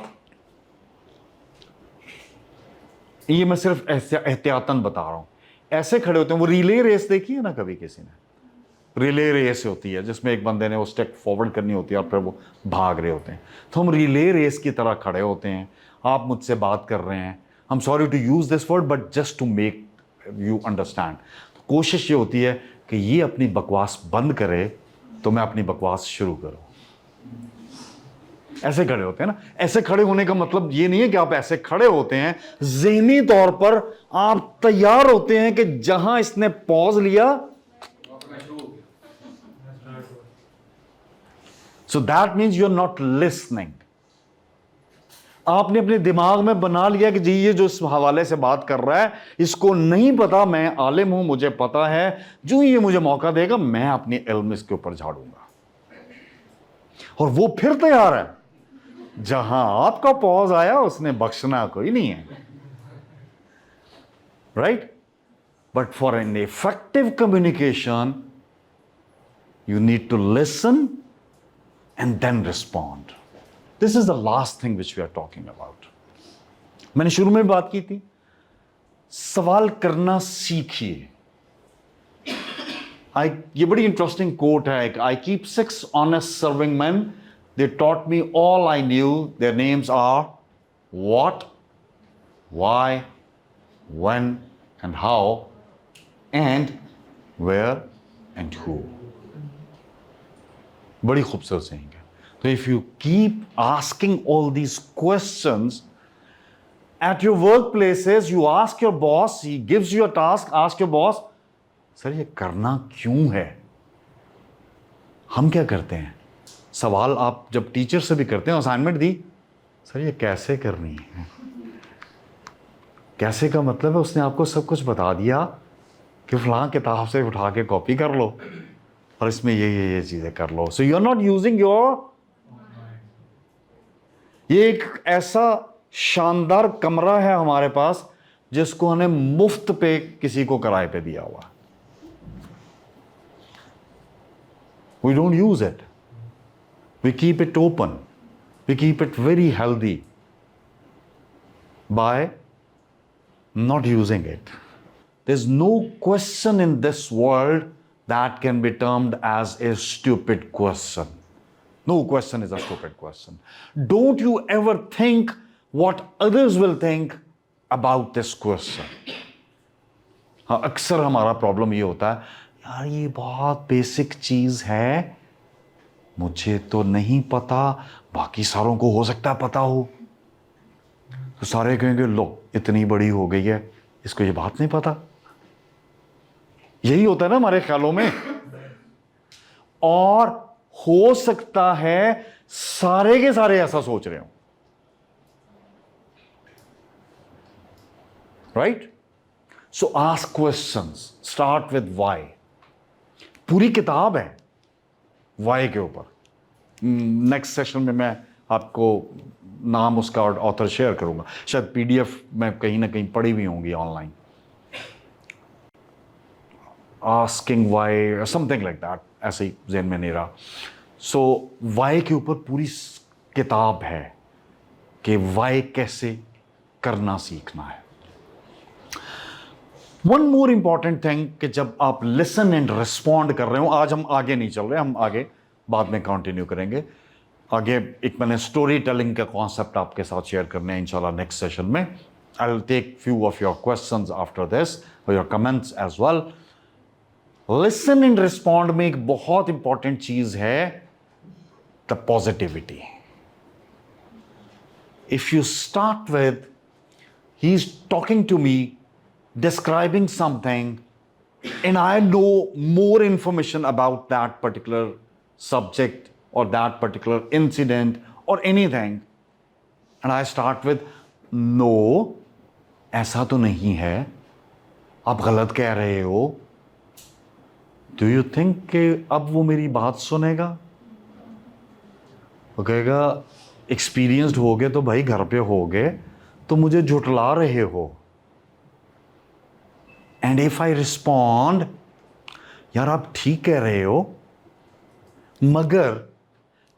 ये मैं सिर्फ एहतियातन बता रहा हूं, ऐसे खड़े होते हैं। वो रिले रेस देखी है ना कभी किसी ने? रिले रेस होती है जिसमें एक बंदे ने वो स्टेप फॉरवर्ड करनी होती है और फिर वो भाग रहे होते हैं। तो हम रिले रेस की तरह खड़े होते हैं। आप मुझसे बात कर रहे हैं, I am sorry to use this word but just to make you understand. कोशिश ये होती है कि ये अपनी बकवास बंद करे तो मैं अपनी बकवास शुरू करूं। ऐसे खड़े होते हैं ना। ऐसे खड़े होने का मतलब ये नहीं है कि आप ऐसे खड़े होते हैं, ज़हनी तौर पर आप तैयार होते हैं कि जहां इसने पॉज लिया, so that means you are not listening, आपने अपने दिमाग में बना लिया कि जी ये जो इस हवाले से बात कर रहा है इसको नहीं पता, मैं आलिम हूं, मुझे पता है, जो ये मुझे मौका देगा मैं अपनी इल्म इसके ऊपर झाड़ूंगा। और वो फिर तैयार है, जहां आपका पॉज आया उसने बख्शना कोई नहीं है, right? But for an effective communication you need to listen and then respond. This is the last thing which we are talking about. मैंने शुरू में बात की थी, सवाल करना सीखिए। ये बड़ी इंटरेस्टिंग कोट है। I keep 6 honest serving men. They taught me all I knew. Their names are what, why, when and how, and where and who. बड़ी खूबसूरत saying है। तो if you keep asking all these questions at your workplaces, you ask your boss, he gives you a task, ask your boss, sir ये करना क्यों है? हम क्या करते हैं? सवाल आप जब टीचर से भी करते हैं, असाइनमेंट दी, सर ये कैसे करनी है? कैसे का मतलब है उसने आपको सब कुछ बता दिया कि फलां किताब से उठा के कॉपी कर लो और इसमें ये चीजें कर लो। So you are not using your. ये एक ऐसा शानदार कमरा है हमारे पास जिसको हमने मुफ्त पे किसी को किराए पे दिया हुआ। We don't use it, we keep it open, we keep it very healthy by not using it. There's no question in this world that can be termed as a stupid question. No question is a stupid question. Don't you ever think what others will think about this question. हाँ, अक्सर हमारा problem ये होता है, यार ये बहुत basic चीज है, मुझे तो नहीं पता, बाकी सारों को हो सकता है पता हो। तो सारे कहेंगे लो इतनी बड़ी हो गई है, इसको ये बात नहीं पता। यही होता है ना हमारे ख्यालों में। और हो सकता है सारे के सारे ऐसा सोच रहे हो, right? So ask questions, start with why. पूरी किताब है व्हाई के ऊपर। नेक्स्ट सेशन में मैं आपको नाम उसका और ऑथर शेयर करूंगा, शायद पीडीएफ में कहीं ना कहीं पड़ी हुई होंगी online. Asking why, something like that, ऐसे ही ज़हन में नहीं रहा। सो व्हाई के ऊपर पूरी किताब है कि व्हाई कैसे करना सीखना है। वन मोर इंपॉर्टेंट थिंग कि जब आप लिसन एंड रिस्पॉन्ड कर रहे हो, आज हम आगे नहीं चल रहे, हम आगे बाद में कंटिन्यू करेंगे। आगे एक मैंने स्टोरी टेलिंग का कॉन्सेप्ट आपके साथ शेयर करने हैं इंशाल्लाह नेक्स्ट सेशन में। I will take few of your questions after this और your comments as well. Listen and respond में एक बहुत इंपॉर्टेंट चीज है the positivity. If you start with he is talking to me, describing something, and I know more information about that particular subject or that particular incident or anything, and I start with no, ऐसा तो नहीं है, आप गलत कह रहे हो। Do you think कि अब वो मेरी बात सुनेगा? वो कहेगा एक्सपीरियंस्ड हो गए तो भाई घर पे हो गए, तो मुझे झुठला रहे हो। एंड इफ आई रिस्पॉन्ड, यार आप ठीक कह रहे हो, मगर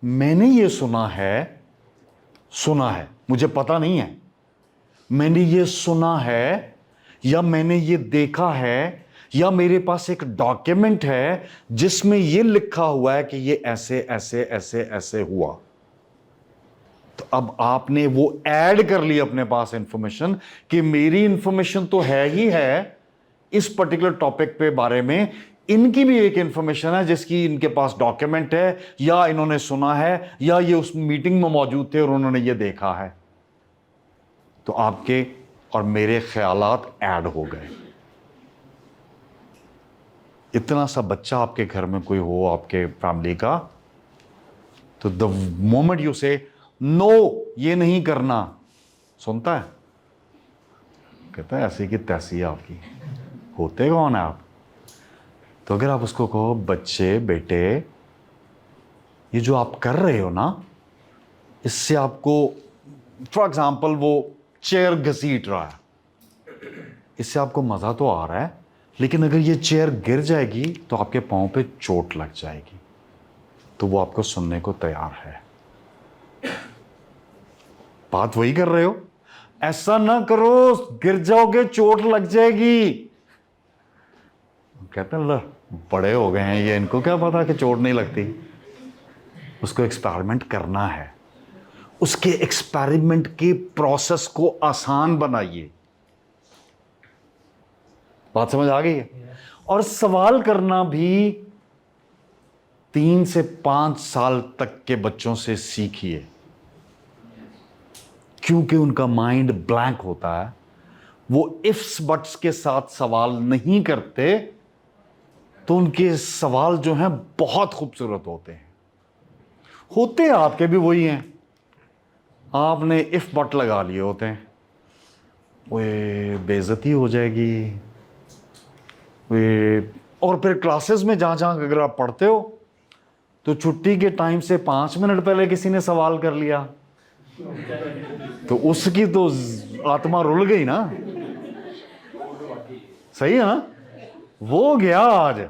मैंने ये सुना है, मुझे पता नहीं है, मैंने ये सुना है या मैंने ये देखा है या मेरे पास एक डॉक्यूमेंट है जिसमें ये लिखा हुआ है कि ये ऐसे ऐसे ऐसे ऐसे हुआ। तो अब आपने वो ऐड कर ली अपने पास इंफॉर्मेशन कि मेरी इंफॉर्मेशन तो है ही है इस पर्टिकुलर टॉपिक पे बारे में, इनकी भी एक इंफॉर्मेशन है जिसकी इनके पास डॉक्यूमेंट है या इन्होंने सुना है या ये उस मीटिंग में मौजूद थे और उन्होंने ये देखा है। तो आपके और मेरे ख्यालात ऐड हो गए। इतना सा बच्चा आपके घर में कोई हो आपके फैमिली का, तो द मोमेंट यू से नो ये नहीं करना, सुनता है, कहता है ऐसी की तैसी है आपकी, होते कौन है आप? तो अगर आप उसको कहो बच्चे बेटे ये जो आप कर रहे हो ना, इससे आपको, फॉर एग्जाम्पल वो चेयर घसीट रहा है, इससे आपको मज़ा तो आ रहा है, लेकिन अगर ये चेयर गिर जाएगी तो आपके पाँव पे चोट लग जाएगी। तो वो आपको सुनने को तैयार है। बात वही कर रहे हो, ऐसा ना करो गिर जाओगे चोट लग जाएगी। कहते हैं लो बड़े हो गए हैं ये, इनको क्या पता कि चोट नहीं लगती। उसको एक्सपेरिमेंट करना है, उसके एक्सपेरिमेंट के प्रोसेस को आसान बनाइए। बात समझ आ गई है? और सवाल करना भी 3 से 5 साल तक के बच्चों से सीखिए, क्योंकि उनका माइंड ब्लैंक होता है, वो इफ्स बट्स के साथ सवाल नहीं करते, तो उनके सवाल जो हैं बहुत खूबसूरत होते हैं आपके भी वही हैं, आपने इफ बट लगा लिए होते हैं, वे बेइज्जती हो जाएगी वे। और फिर क्लासेस में जहां जहां अगर आप पढ़ते हो तो छुट्टी के टाइम से 5 मिनट पहले किसी ने सवाल कर लिया तो उसकी तो आत्मा रुल गई ना, सही है ना? वो गया आज,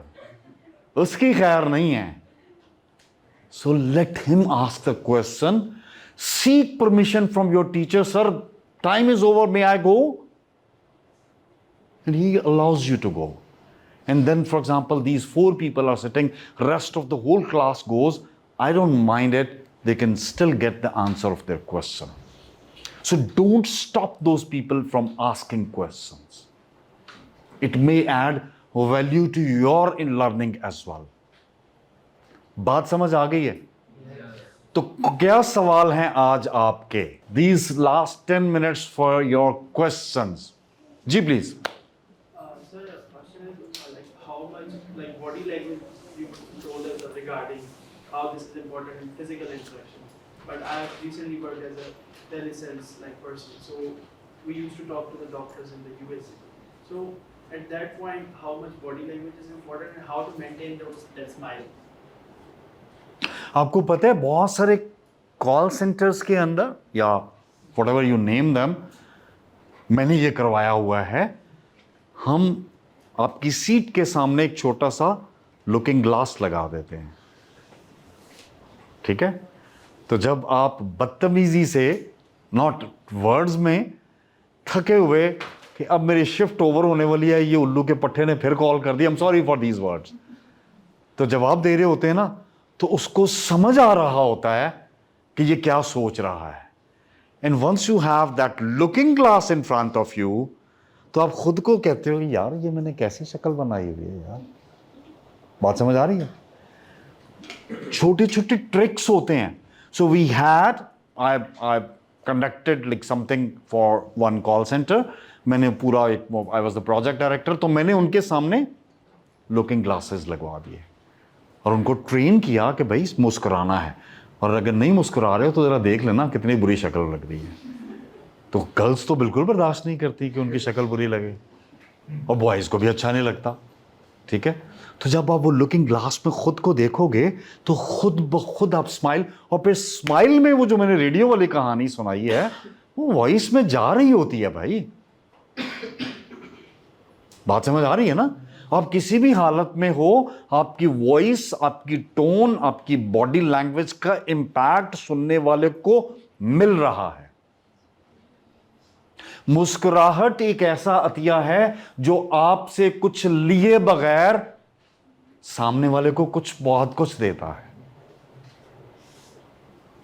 उसकी खैर नहीं है। So let him ask the question, seek permission from your teacher, sir, time is over, may I go? And he allows you to go. And then, for example, these 4 people are sitting, rest of the whole class goes, I don't mind it, they can still get the answer of their question. So don't stop those people from asking questions. It may add value to your in learning as well. बात समझ आ गई है? तो क्या सवाल हैं आज आपके? These last 10 minutes for your questions. जी please. Sir, question is like how much like body language you told us regarding how this is important in physical interaction. But I have recently worked as a telesales like person, so we used to talk to the doctors in the USA. So at that point, how much body language is important and how to maintain that smile? आपको पता है बहुत सारे call centres के अंदर या whatever you name them, मैंने ये करवाया हुआ है, हम आपकी सीट के सामने एक छोटा सा लुकिंग ग्लास लगा देते हैं, ठीक है? तो जब आप बदतमीजी से, नॉट वर्ड्स में, थके हुए कि अब मेरी शिफ्ट ओवर होने वाली है, ये उल्लू के पट्टे ने फिर कॉल कर दी, I am sorry for these words, तो जवाब दे रहे होते हैं ना, तो उसको समझ आ रहा होता है कि ये क्या सोच रहा है। And once you have that looking glass in front of you, तो आप खुद को कहते हो यार ये मैंने कैसी शक्ल बनाई हुई है यार। बात समझ आ रही है? छोटे छोटे ट्रिक्स होते हैं। So we had I conducted like something for one call centre, मैंने पूरा एक, I was the project director, तो मैंने उनके सामने लुकिंग ग्लासेस लगवा दिए और उनको ट्रेन किया कि भाई मुस्कुराना है, और अगर नहीं मुस्कुरा रहे हो तो ज़रा देख लेना कितनी बुरी शक्ल लग रही है। तो गर्ल्स तो बिल्कुल बर्दाश्त नहीं करती कि उनकी शक्ल बुरी लगे, और बॉयज़ को भी अच्छा नहीं लगता, ठीक है? तो जब आप वो लुकिंग ग्लास में खुद को देखोगे तो खुद ब खुद आप स्माइल, और फिर स्माइल में वो जो मैंने रेडियो वाली कहानी सुनाई है वो वॉइस में जा रही होती है भाई। बात समझ आ रही है ना? आप किसी भी हालत में हो, आपकी वॉइस, आपकी टोन, आपकी बॉडी लैंग्वेज का इंपैक्ट सुनने वाले को मिल रहा है। मुस्कुराहट एक ऐसा अतिया है जो आपसे कुछ लिए बगैर सामने वाले को बहुत कुछ देता है।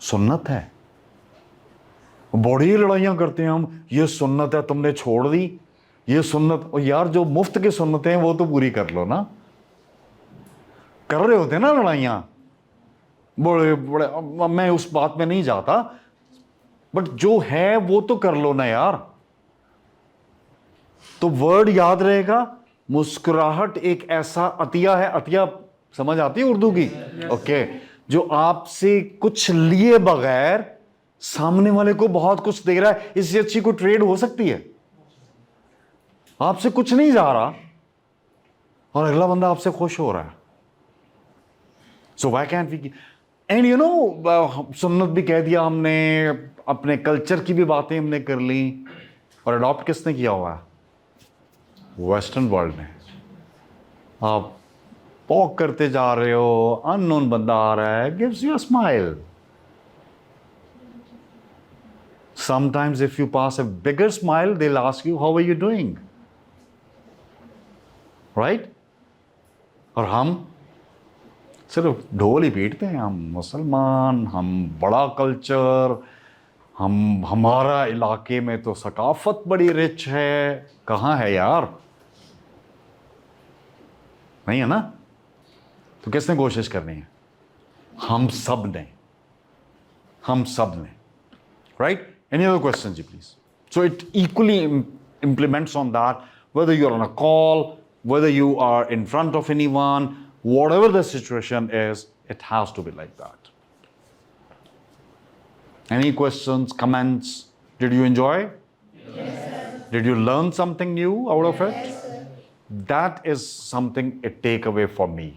सुन्नत है। बड़ी लड़ाइयां करते हैं हम, ये सुन्नत है तुमने छोड़ दी, ये सुन्नत। और यार जो मुफ्त की सुन्नतें हैं वो तो पूरी कर लो ना। कर रहे होते हैं ना लड़ाइयां बड़े बड़े, मैं उस बात में नहीं जाता, बट जो है वो तो कर लो ना यार। तो वर्ड याद रहेगा, मुस्कुराहट एक ऐसा अतिया है। अतिया समझ आती है उर्दू की? ओके। जो आपसे कुछ लिए बगैर सामने वाले को बहुत कुछ दे रहा है, इससे अच्छी कोई ट्रेड हो सकती है? आपसे कुछ नहीं जा रहा और अगला बंदा आपसे खुश हो रहा है. So why can't we? And you know, सुन्नत भी कह दिया हमने, अपने कल्चर की भी बातें हमने कर ली, और अडॉप्ट किसने किया हुआ है? वेस्टर्न वर्ल्ड ने. आप वॉक करते जा रहे हो, अननोन बंदा आ रहा है, gives you a smile. Sometimes if you pass a bigger smile, they'll ask you, how are you doing? Right? और हम सिर्फ ढोल ही पीटते हैं. हम मुसलमान, हम बड़ा कल्चर, हमारा इलाके में तो सकाफत बड़ी रिच है. कहाँ है यार? नहीं है ना? तो किसने कोशिश करनी है? हम सब ने. Right? Any other questions, please? So it equally implements on that, whether you're on a call, whether you are in front of anyone, whatever the situation is, it has to be like that. Any questions, comments? Did you enjoy? Yes, sir. Did you learn something new out of it? Yes, sir. That is something a takeaway for me.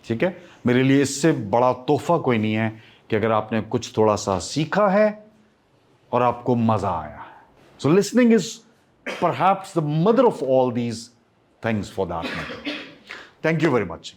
ठीक है? मेरे लिए इससे बड़ा तोहफा कोई नहीं है कि अगर आपने कुछ थोड़ा सा सीखा है और आपको मजा आया है. So listening is perhaps the mother of all these things for that matter. Thank you very much.